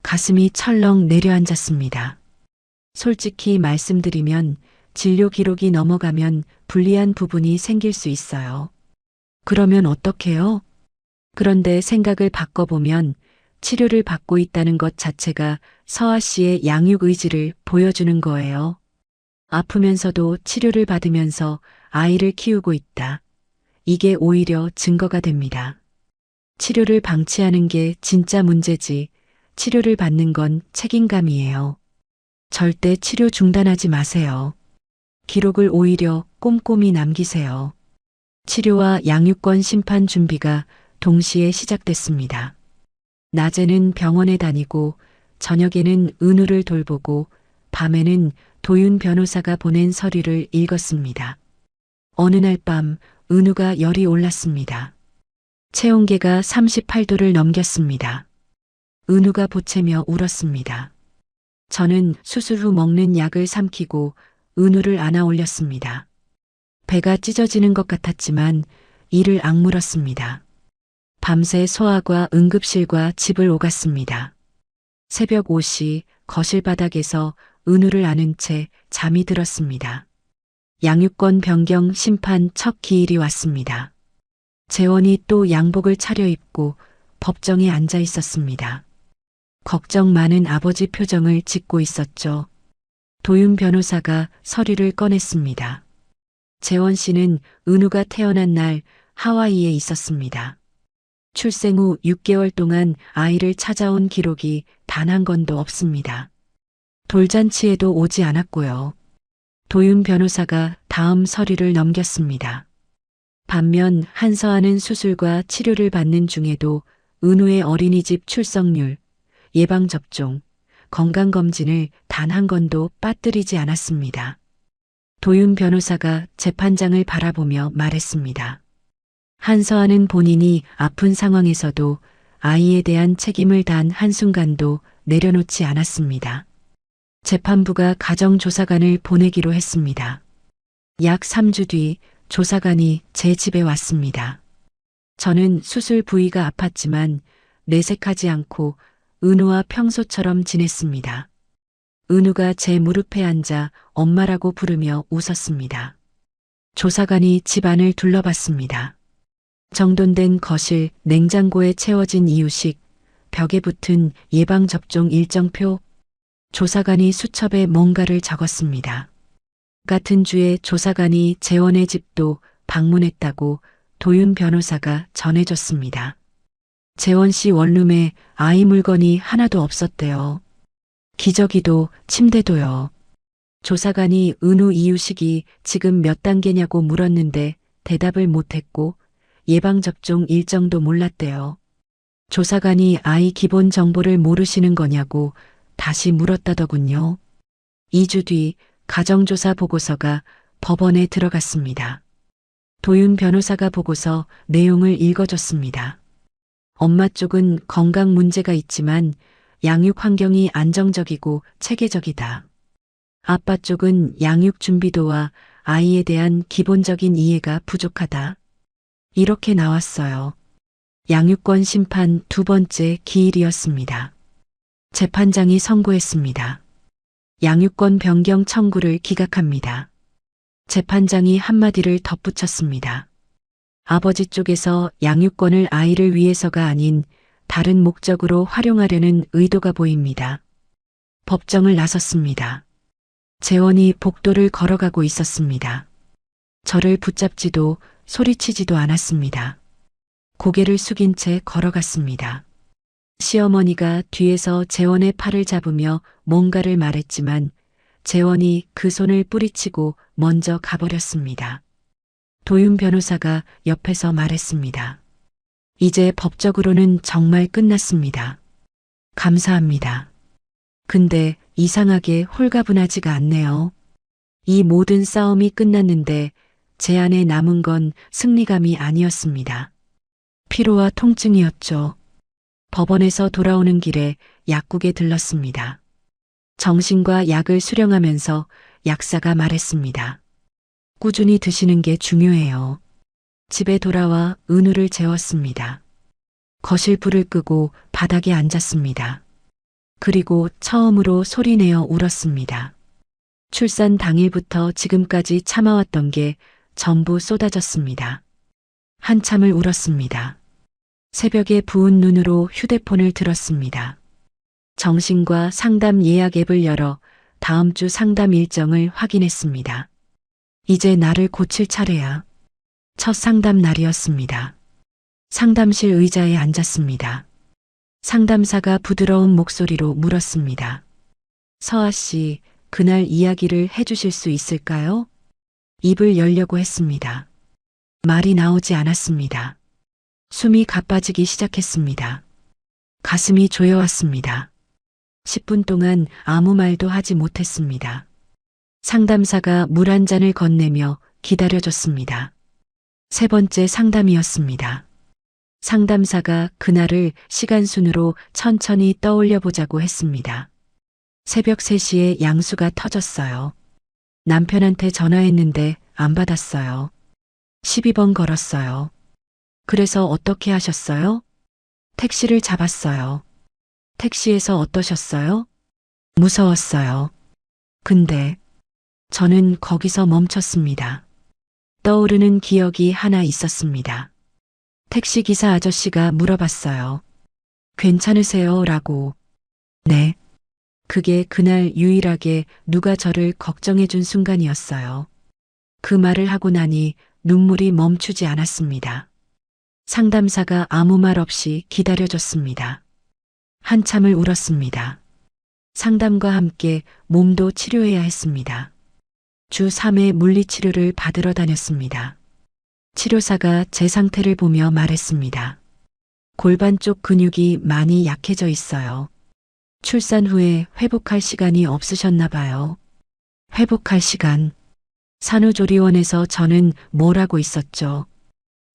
가슴이 철렁 내려앉았습니다. 솔직히 말씀드리면 진료 기록이 넘어가면 불리한 부분이 생길 수 있어요. 그러면 어떡해요? 그런데 생각을 바꿔보면 치료를 받고 있다는 것 자체가 서아 씨의 양육 의지를 보여주는 거예요. 아프면서도 치료를 받으면서 아이를 키우고 있다. 이게 오히려 증거가 됩니다. 치료를 방치하는 게 진짜 문제지, 치료를 받는 건 책임감이에요. 절대 치료 중단하지 마세요. 기록을 오히려 꼼꼼히 남기세요. 치료와 양육권 심판 준비가 동시에 시작됐습니다. 낮에는 병원에 다니고 저녁에는 은우를 돌보고 밤에는 도윤 변호사가 보낸 서류를 읽었습니다. 어느 날 밤 은우가 열이 올랐습니다. 체온계가 38도를 넘겼습니다. 은우가 보채며 울었습니다. 저는 수술 후 먹는 약을 삼키고 은우를 안아 올렸습니다. 배가 찢어지는 것 같았지만 이를 악물었습니다. 밤새 소아과 응급실과 집을 오갔습니다. 새벽 5시 거실 바닥에서 은우를 안은 채 잠이 들었습니다. 양육권 변경 심판 첫 기일이 왔습니다. 재원이 또 양복을 차려입고 법정에 앉아 있었습니다. 걱정 많은 아버지 표정을 짓고 있었죠. 도윤 변호사가 서류를 꺼냈습니다. 재원 씨는 은우가 태어난 날 하와이에 있었습니다. 출생 후 6개월 동안 아이를 찾아온 기록이 단 한 건도 없습니다. 돌잔치에도 오지 않았고요. 도윤 변호사가 다음 서류를 넘겼습니다. 반면 한서아는 수술과 치료를 받는 중에도 은우의 어린이집 출석률, 예방접종, 건강검진을 단 한 건도 빠뜨리지 않았습니다. 도윤 변호사가 재판장을 바라보며 말했습니다. 한서아는 본인이 아픈 상황에서도 아이에 대한 책임을 단 한순간도 내려놓지 않았습니다. 재판부가 가정조사관을 보내기로 했습니다. 약 3주 뒤 조사관이 제 집에 왔습니다. 저는 수술 부위가 아팠지만 내색하지 않고 은우와 평소처럼 지냈습니다. 은우가 제 무릎에 앉아 엄마라고 부르며 웃었습니다. 조사관이 집 안을 둘러봤습니다. 정돈된 거실, 냉장고에 채워진 이유식, 벽에 붙은 예방접종 일정표, 조사관이 수첩에 뭔가를 적었습니다. 같은 주에 조사관이 재원의 집도 방문했다고 도윤 변호사가 전해줬습니다. 재원 씨 원룸에 아이 물건이 하나도 없었대요. 기저귀도 침대도요. 조사관이 은우 이유식이 지금 몇 단계냐고 물었는데 대답을 못했고 예방접종 일정도 몰랐대요. 조사관이 아이 기본 정보를 모르시는 거냐고 다시 물었다더군요. 2주 뒤 가정조사 보고서가 법원에 들어갔습니다. 도윤 변호사가 보고서 내용을 읽어줬습니다. 엄마 쪽은 건강 문제가 있지만 양육 환경이 안정적이고 체계적이다. 아빠 쪽은 양육 준비도와 아이에 대한 기본적인 이해가 부족하다. 이렇게 나왔어요. 양육권 심판 두 번째 기일이었습니다. 재판장이 선고했습니다. 양육권 변경 청구를 기각합니다. 재판장이 한마디를 덧붙였습니다. 아버지 쪽에서 양육권을 아이를 위해서가 아닌 다른 목적으로 활용하려는 의도가 보입니다. 법정을 나섰습니다. 재원이 복도를 걸어가고 있었습니다. 저를 붙잡지도 소리치지도 않았습니다. 고개를 숙인 채 걸어갔습니다. 시어머니가 뒤에서 재원의 팔을 잡으며 뭔가를 말했지만 재원이 그 손을 뿌리치고 먼저 가버렸습니다. 도윤 변호사가 옆에서 말했습니다. 이제 법적으로는 정말 끝났습니다. 감사합니다. 근데 이상하게 홀가분하지가 않네요. 이 모든 싸움이 끝났는데 제 안에 남은 건 승리감이 아니었습니다. 피로와 통증이었죠. 법원에서 돌아오는 길에 약국에 들렀습니다. 정신과 약을 수령하면서 약사가 말했습니다. 꾸준히 드시는 게 중요해요. 집에 돌아와 은우를 재웠습니다. 거실 불을 끄고 바닥에 앉았습니다. 그리고 처음으로 소리내어 울었습니다. 출산 당일부터 지금까지 참아왔던 게 전부 쏟아졌습니다. 한참을 울었습니다. 새벽에 부은 눈으로 휴대폰을 들었습니다. 정신과 상담 예약 앱을 열어 다음 주 상담 일정을 확인했습니다. 이제 나를 고칠 차례야. 첫 상담 날이었습니다. 상담실 의자에 앉았습니다. 상담사가 부드러운 목소리로 물었습니다. 서아 씨, 그날 이야기를 해주실 수 있을까요? 입을 열려고 했습니다. 말이 나오지 않았습니다. 숨이 가빠지기 시작했습니다. 가슴이 조여왔습니다. 10분 동안 아무 말도 하지 못했습니다. 상담사가 물 한 잔을 건네며 기다려줬습니다. 세 번째 상담이었습니다. 상담사가 그날을 시간순으로 천천히 떠올려 보자고 했습니다. 새벽 3시에 양수가 터졌어요. 남편한테 전화했는데 안 받았어요. 12번 걸었어요. 그래서 어떻게 하셨어요? 택시를 잡았어요. 택시에서 어떠셨어요? 무서웠어요. 근데 저는 거기서 멈췄습니다. 떠오르는 기억이 하나 있었습니다. 택시기사 아저씨가 물어봤어요. 괜찮으세요? 라고. 네. 그게 그날 유일하게 누가 저를 걱정해 준 순간이었어요. 그 말을 하고 나니 눈물이 멈추지 않았습니다. 상담사가 아무 말 없이 기다려줬습니다. 한참을 울었습니다. 상담과 함께 몸도 치료해야 했습니다. 주 3회 물리치료를 받으러 다녔습니다. 치료사가 제 상태를 보며 말했습니다. 골반 쪽 근육이 많이 약해져 있어요. 출산 후에 회복할 시간이 없으셨나 봐요. 회복할 시간. 산후조리원에서 저는 뭘 하고 있었죠.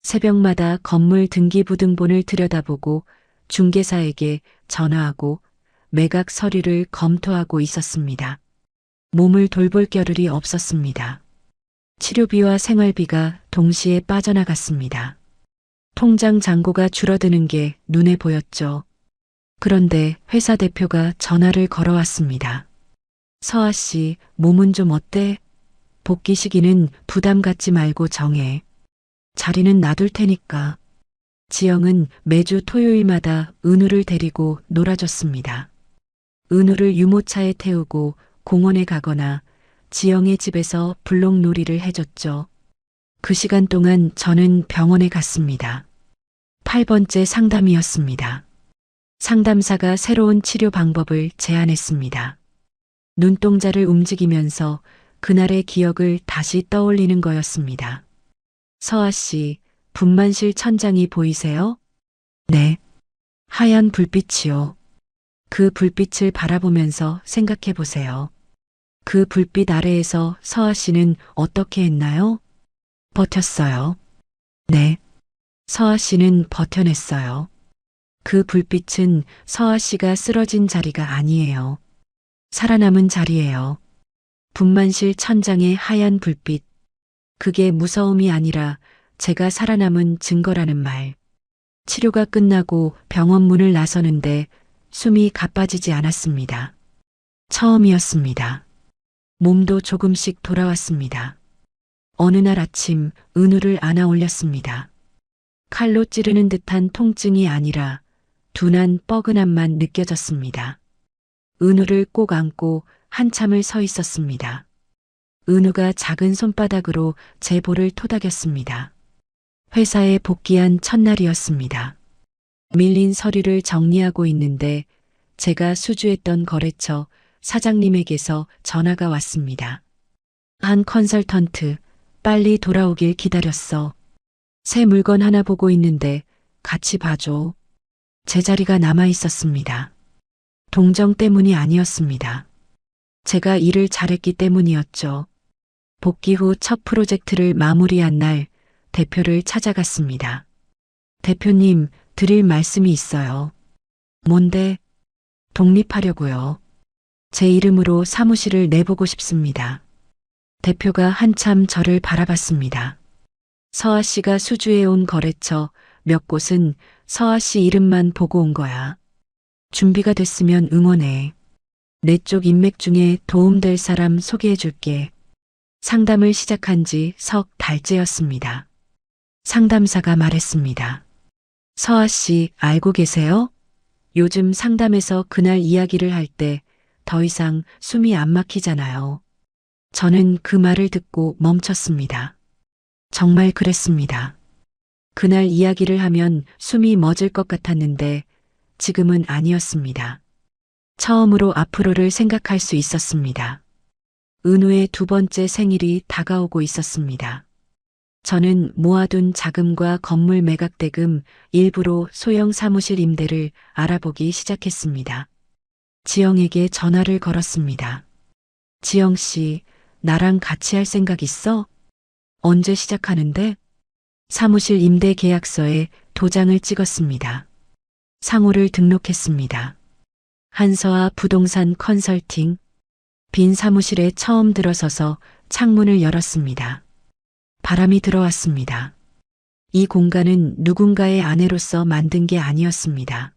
새벽마다 건물 등기부등본을 들여다보고 중개사에게 전화하고 매각 서류를 검토하고 있었습니다. 몸을 돌볼 겨를이 없었습니다. 치료비와 생활비가 동시에 빠져나갔습니다. 통장 잔고가 줄어드는 게 눈에 보였죠. 그런데 회사 대표가 전화를 걸어왔습니다. 서아 씨, 몸은 좀 어때? 복귀 시기는 부담 갖지 말고 정해. 자리는 놔둘 테니까. 지영은 매주 토요일마다 은우를 데리고 놀아줬습니다. 은우를 유모차에 태우고 공원에 가거나 지영의 집에서 블록놀이를 해줬죠. 그 시간 동안 저는 병원에 갔습니다. 8번째 상담이었습니다. 상담사가 새로운 치료 방법을 제안했습니다. 눈동자를 움직이면서 그날의 기억을 다시 떠올리는 거였습니다. 서아 씨, 분만실 천장이 보이세요? 네. 하얀 불빛이요. 그 불빛을 바라보면서 생각해 보세요. 그 불빛 아래에서 서아 씨는 어떻게 했나요? 버텼어요. 네. 서아 씨는 버텨냈어요. 그 불빛은 서아 씨가 쓰러진 자리가 아니에요. 살아남은 자리예요. 분만실 천장의 하얀 불빛. 그게 무서움이 아니라 제가 살아남은 증거라는 말. 치료가 끝나고 병원 문을 나서는데 숨이 가빠지지 않았습니다. 처음이었습니다. 몸도 조금씩 돌아왔습니다. 어느 날 아침 은우를 안아 올렸습니다. 칼로 찌르는 듯한 통증이 아니라 둔한 뻐근함만 느껴졌습니다. 은우를 꼭 안고 한참을 서 있었습니다. 은우가 작은 손바닥으로 제 볼을 토닥였습니다. 회사에 복귀한 첫날이었습니다. 밀린 서류를 정리하고 있는데 제가 수주했던 거래처 사장님에게서 전화가 왔습니다. 한 컨설턴트, 빨리 돌아오길 기다렸어. 새 물건 하나 보고 있는데 같이 봐줘. 제 자리가 남아 있었습니다. 동정 때문이 아니었습니다. 제가 일을 잘했기 때문이었죠. 복귀 후 첫 프로젝트를 마무리한 날 대표를 찾아갔습니다. 대표님, 드릴 말씀이 있어요. 뭔데? 독립하려고요. 제 이름으로 사무실을 내보고 싶습니다. 대표가 한참 저를 바라봤습니다. 서아 씨가 수주해온 거래처 몇 곳은 서아 씨 이름만 보고 온 거야. 준비가 됐으면 응원해. 내 쪽 인맥 중에 도움될 사람 소개해 줄게. 상담을 시작한 지 석 달째였습니다. 상담사가 말했습니다. 서아 씨 알고 계세요? 요즘 상담에서 그날 이야기를 할 때 더 이상 숨이 안 막히잖아요. 저는 그 말을 듣고 멈췄습니다. 정말 그랬습니다. 그날 이야기를 하면 숨이 멎을 것 같았는데 지금은 아니었습니다. 처음으로 앞으로를 생각할 수 있었습니다. 은우의 두 번째 생일이 다가오고 있었습니다. 저는 모아둔 자금과 건물 매각 대금 일부로 소형 사무실 임대를 알아보기 시작했습니다. 지영에게 전화를 걸었습니다. 지영 씨, 나랑 같이 할 생각 있어? 언제 시작하는데? 사무실 임대 계약서에 도장을 찍었습니다. 상호를 등록했습니다. 한서아 부동산 컨설팅. 빈 사무실에 처음 들어서서 창문을 열었습니다. 바람이 들어왔습니다. 이 공간은 누군가의 아내로서 만든 게 아니었습니다.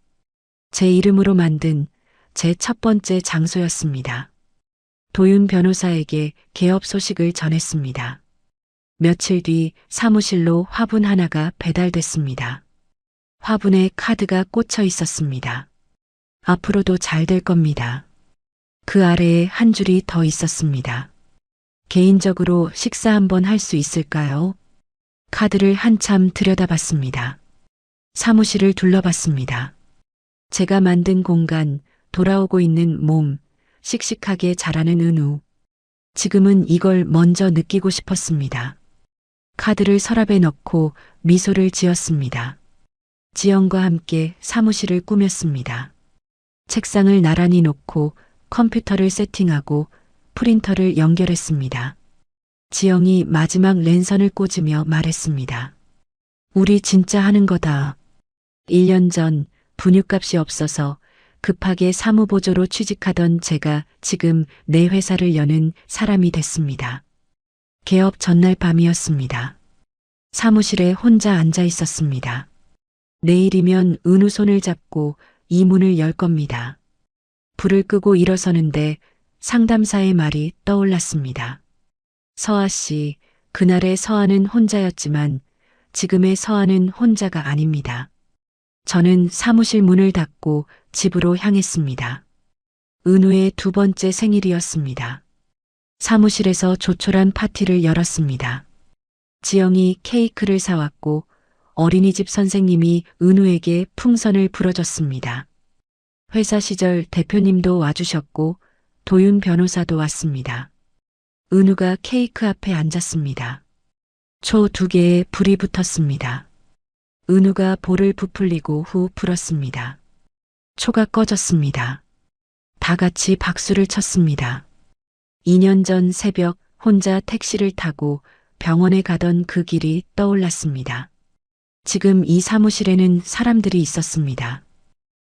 제 이름으로 만든 제 첫 번째 장소였습니다. 도윤 변호사에게 개업 소식을 전했습니다. 며칠 뒤 사무실로 화분 하나가 배달됐습니다. 화분에 카드가 꽂혀 있었습니다. 앞으로도 잘 될 겁니다. 그 아래에 한 줄이 더 있었습니다. 개인적으로 식사 한번 할 수 있을까요? 카드를 한참 들여다봤습니다. 사무실을 둘러봤습니다. 제가 만든 공간, 돌아오고 있는 몸, 씩씩하게 자라는 은우. 지금은 이걸 먼저 느끼고 싶었습니다. 카드를 서랍에 넣고 미소를 지었습니다. 지영과 함께 사무실을 꾸몄습니다. 책상을 나란히 놓고 컴퓨터를 세팅하고 프린터를 연결했습니다. 지영이 마지막 랜선을 꽂으며 말했습니다. 우리 진짜 하는 거다. 1년 전 분유값이 없어서 급하게 사무보조로 취직하던 제가 지금 내 회사를 여는 사람이 됐습니다. 개업 전날 밤이었습니다. 사무실에 혼자 앉아 있었습니다. 내일이면 은우 손을 잡고 이 문을 열 겁니다. 불을 끄고 일어서는데 상담사의 말이 떠올랐습니다. 서아 씨, 그날의 서아는 혼자였지만 지금의 서아는 혼자가 아닙니다. 저는 사무실 문을 닫고 집으로 향했습니다. 은우의 두 번째 생일이었습니다. 사무실에서 조촐한 파티를 열었습니다. 지영이 케이크를 사왔고 어린이집 선생님이 은우에게 풍선을 불어줬습니다. 회사 시절 대표님도 와주셨고 도윤 변호사도 왔습니다. 은우가 케이크 앞에 앉았습니다. 초 2개에 불이 붙었습니다. 은우가 볼을 부풀리고 후 불었습니다. 초가 꺼졌습니다. 다 같이 박수를 쳤습니다. 2년 전 새벽 혼자 택시를 타고 병원에 가던 그 길이 떠올랐습니다. 지금 이 사무실에는 사람들이 있었습니다.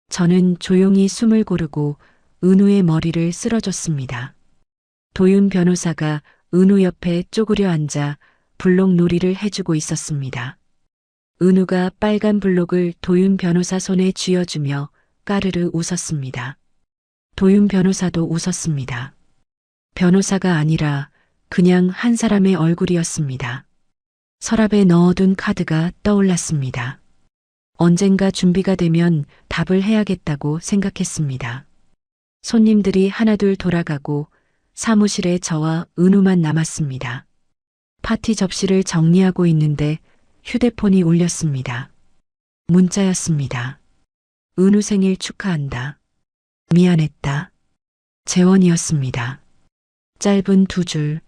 저는 조용히 숨을 고르고 은우의 머리를 쓸어줬습니다. 도윤 변호사가 은우 옆에 쪼그려 앉아 블록 놀이를 해주고 있었습니다. 은우가 빨간 블록을 도윤 변호사 손에 쥐어주며 까르르 웃었습니다. 도윤 변호사도 웃었습니다. 변호사가 아니라 그냥 한 사람의 얼굴이었습니다. 서랍에 넣어둔 카드가 떠올랐습니다. 언젠가 준비가 되면 답을 해야겠다고 생각했습니다. 손님들이 하나둘 돌아가고 사무실에 저와 은우만 남았습니다. 파티 접시를 정리하고 있는데 휴대폰이 울렸습니다. 문자였습니다. 은우 생일 축하한다. 미안했다. 재원이었습니다. 짧은 2줄.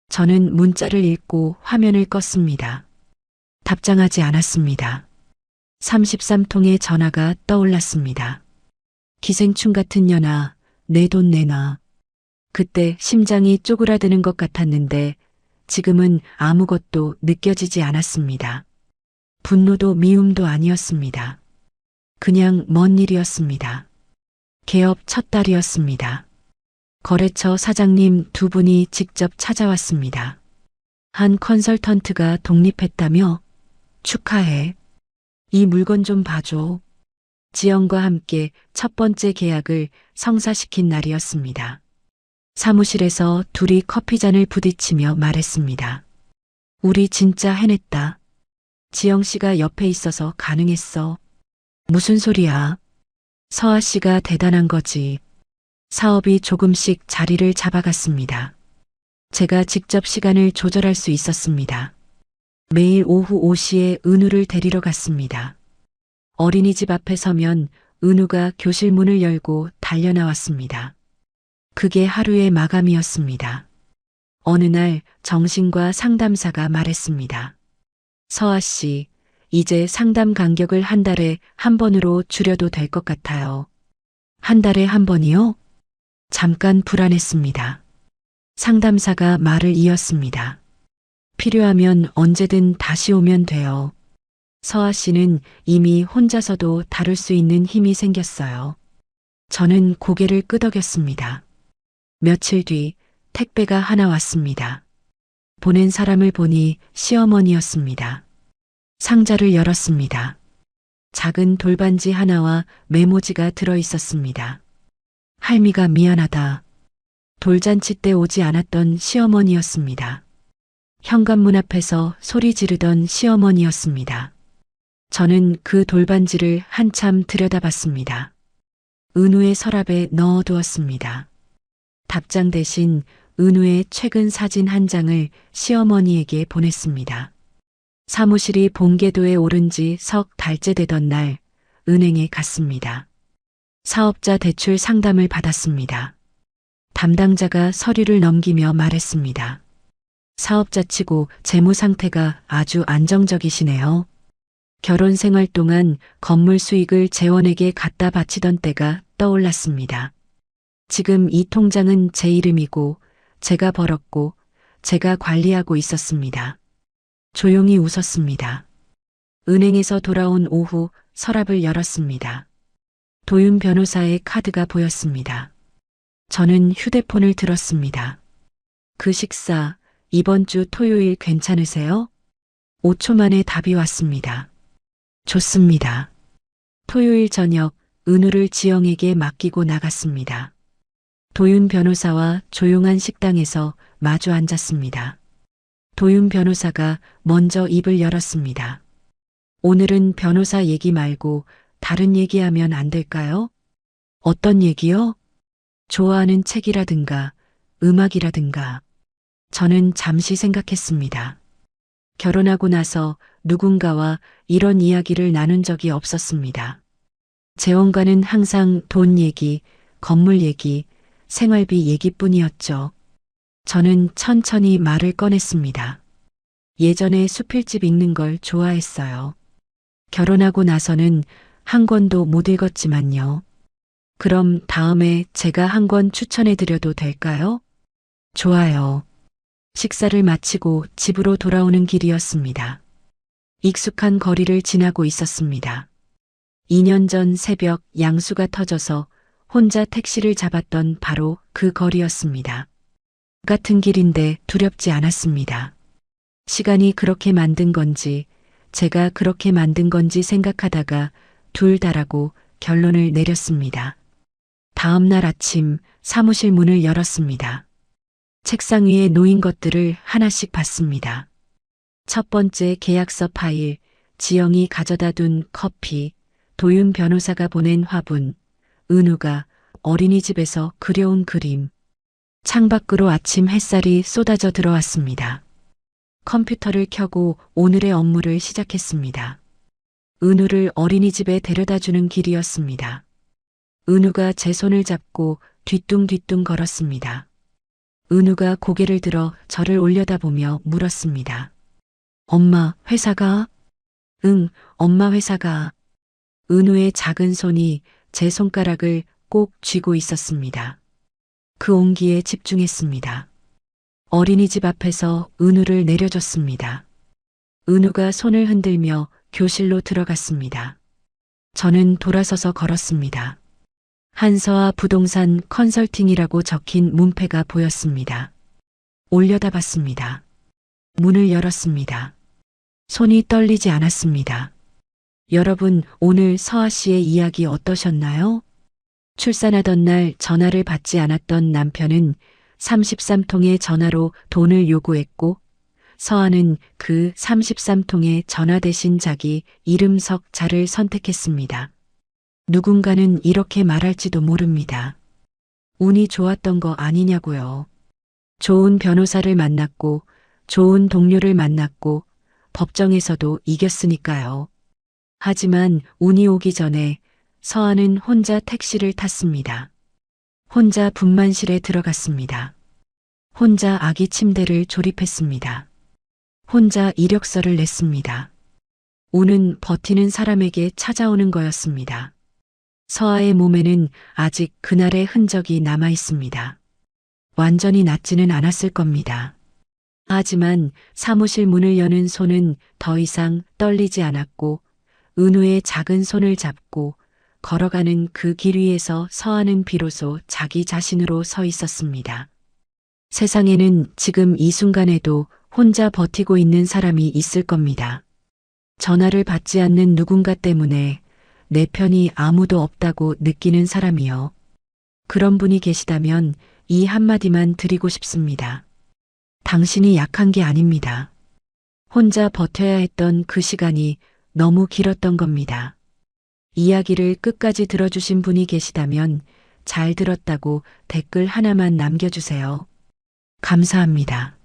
저는 문자를 읽고 화면을 껐습니다. 답장하지 않았습니다. 33통의 전화가 떠올랐습니다. 기생충 같은 년아, 내 돈 내놔. 그때 심장이 쪼그라드는 것 같았는데 지금은 아무것도 느껴지지 않았습니다. 분노도 미움도 아니었습니다. 그냥 먼 일이었습니다. 개업 첫 달이었습니다. 거래처 사장님 2분이 직접 찾아왔습니다. 한 컨설턴트가 독립했다며? 축하해. 이 물건 좀 봐줘. 지영과 함께 첫 번째 계약을 성사시킨 날이었습니다. 사무실에서 둘이 커피잔을 부딪히며 말했습니다. 우리 진짜 해냈다. 지영 씨가 옆에 있어서 가능했어. 무슨 소리야? 서아 씨가 대단한 거지. 사업이 조금씩 자리를 잡아갔습니다. 제가 직접 시간을 조절할 수 있었습니다. 매일 오후 5시에 은우를 데리러 갔습니다. 어린이집 앞에 서면 은우가 교실 문을 열고 달려나왔습니다. 그게 하루의 마감이었습니다. 어느 날 정신과 상담사가 말했습니다. 서아 씨, 이제 상담 간격을 한 달에 한 번으로 줄여도 될 것 같아요. 한 달에 한 번이요? 잠깐 불안했습니다. 상담사가 말을 이었습니다. 필요하면 언제든 다시 오면 돼요. 서아 씨는 이미 혼자서도 다룰 수 있는 힘이 생겼어요. 저는 고개를 끄덕였습니다. 며칠 뒤 택배가 하나 왔습니다. 보낸 사람을 보니 시어머니였습니다. 상자를 열었습니다. 작은 돌반지 하나와 메모지가 들어 있었습니다. 할미가 미안하다. 돌잔치 때 오지 않았던 시어머니였습니다. 현관문 앞에서 소리 지르던 시어머니였습니다. 저는 그 돌반지를 한참 들여다봤습니다. 은우의 서랍에 넣어두었습니다. 답장 대신 은우의 최근 사진 한 장을 시어머니에게 보냈습니다. 사무실이 본궤도에 오른 지 석 달째 되던 날 은행에 갔습니다. 사업자 대출 상담을 받았습니다. 담당자가 서류를 넘기며 말했습니다. 사업자치고 재무 상태가 아주 안정적이시네요. 결혼 생활 동안 건물 수익을 재원에게 갖다 바치던 때가 떠올랐습니다. 지금 이 통장은 제 이름이고 제가 벌었고 제가 관리하고 있었습니다. 조용히 웃었습니다. 은행에서 돌아온 오후 서랍을 열었습니다. 도윤 변호사의 카드가 보였습니다. 저는 휴대폰을 들었습니다. 그 식사 이번 주 토요일 괜찮으세요? 5초 만에 답이 왔습니다. 좋습니다. 토요일 저녁 은우를 지영에게 맡기고 나갔습니다. 도윤 변호사와 조용한 식당에서 마주 앉았습니다. 도윤 변호사가 먼저 입을 열었습니다. 오늘은 변호사 얘기 말고 다른 얘기하면 안 될까요? 어떤 얘기요? 좋아하는 책이라든가 음악이라든가. 저는 잠시 생각했습니다. 결혼하고 나서 누군가와 이런 이야기를 나눈 적이 없었습니다. 재원과는 항상 돈 얘기, 건물 얘기, 생활비 얘기뿐이었죠. 저는 천천히 말을 꺼냈습니다. 예전에 수필집 읽는 걸 좋아했어요. 결혼하고 나서는 한 권도 못 읽었지만요. 그럼 다음에 제가 한 권 추천해 드려도 될까요? 좋아요. 식사를 마치고 집으로 돌아오는 길이었습니다. 익숙한 거리를 지나고 있었습니다. 2년 전 새벽 양수가 터져서 혼자 택시를 잡았던 바로 그 거리였습니다. 같은 길인데 두렵지 않았습니다. 시간이 그렇게 만든 건지 제가 그렇게 만든 건지 생각하다가 둘 다라고 결론을 내렸습니다. 다음 날 아침 사무실 문을 열었습니다. 책상 위에 놓인 것들을 하나씩 봤습니다. 첫 번째 계약서 파일, 지영이 가져다 둔 커피, 도윤 변호사가 보낸 화분, 은우가 어린이집에서 그려온 그림. 창밖으로 아침 햇살이 쏟아져 들어왔습니다. 컴퓨터를 켜고 오늘의 업무를 시작했습니다. 은우를 어린이집에 데려다 주는 길이었습니다. 은우가 제 손을 잡고 뒤뚱뒤뚱 걸었습니다. 은우가 고개를 들어 저를 올려다보며 물었습니다. 엄마, 회사가? 응, 엄마 회사가. 은우의 작은 손이 제 손가락을 꼭 쥐고 있었습니다. 그 온기에 집중했습니다. 어린이집 앞에서 은우를 내려줬습니다. 은우가 손을 흔들며 교실로 들어갔습니다. 저는 돌아서서 걸었습니다. 한서아 부동산 컨설팅이라고 적힌 문패가 보였습니다. 올려다봤습니다. 문을 열었습니다. 손이 떨리지 않았습니다. 여러분, 오늘 서아 씨의 이야기 어떠셨나요? 출산하던 날 전화를 받지 않았던 남편은 33통의 전화로 돈을 요구했고 서아는 그 33통의 전화 대신 자기 이름 석 자를 선택했습니다. 누군가는 이렇게 말할지도 모릅니다. 운이 좋았던 거 아니냐고요. 좋은 변호사를 만났고 좋은 동료를 만났고 법정에서도 이겼으니까요. 하지만 운이 오기 전에 서아는 혼자 택시를 탔습니다. 혼자 분만실에 들어갔습니다. 혼자 아기 침대를 조립했습니다. 혼자 이력서를 냈습니다. 운은 버티는 사람에게 찾아오는 거였습니다. 서아의 몸에는 아직 그날의 흔적이 남아 있습니다. 완전히 낫지는 않았을 겁니다. 하지만 사무실 문을 여는 손은 더 이상 떨리지 않았고 은우의 작은 손을 잡고 걸어가는 그 길 위에서 서아는 비로소 자기 자신으로 서 있었습니다. 세상에는 지금 이 순간에도 혼자 버티고 있는 사람이 있을 겁니다. 전화를 받지 않는 누군가 때문에 내 편이 아무도 없다고 느끼는 사람이요. 그런 분이 계시다면 이 한마디만 드리고 싶습니다. 당신이 약한 게 아닙니다. 혼자 버텨야 했던 그 시간이 너무 길었던 겁니다. 이야기를 끝까지 들어주신 분이 계시다면 잘 들었다고 댓글 하나만 남겨주세요. 감사합니다.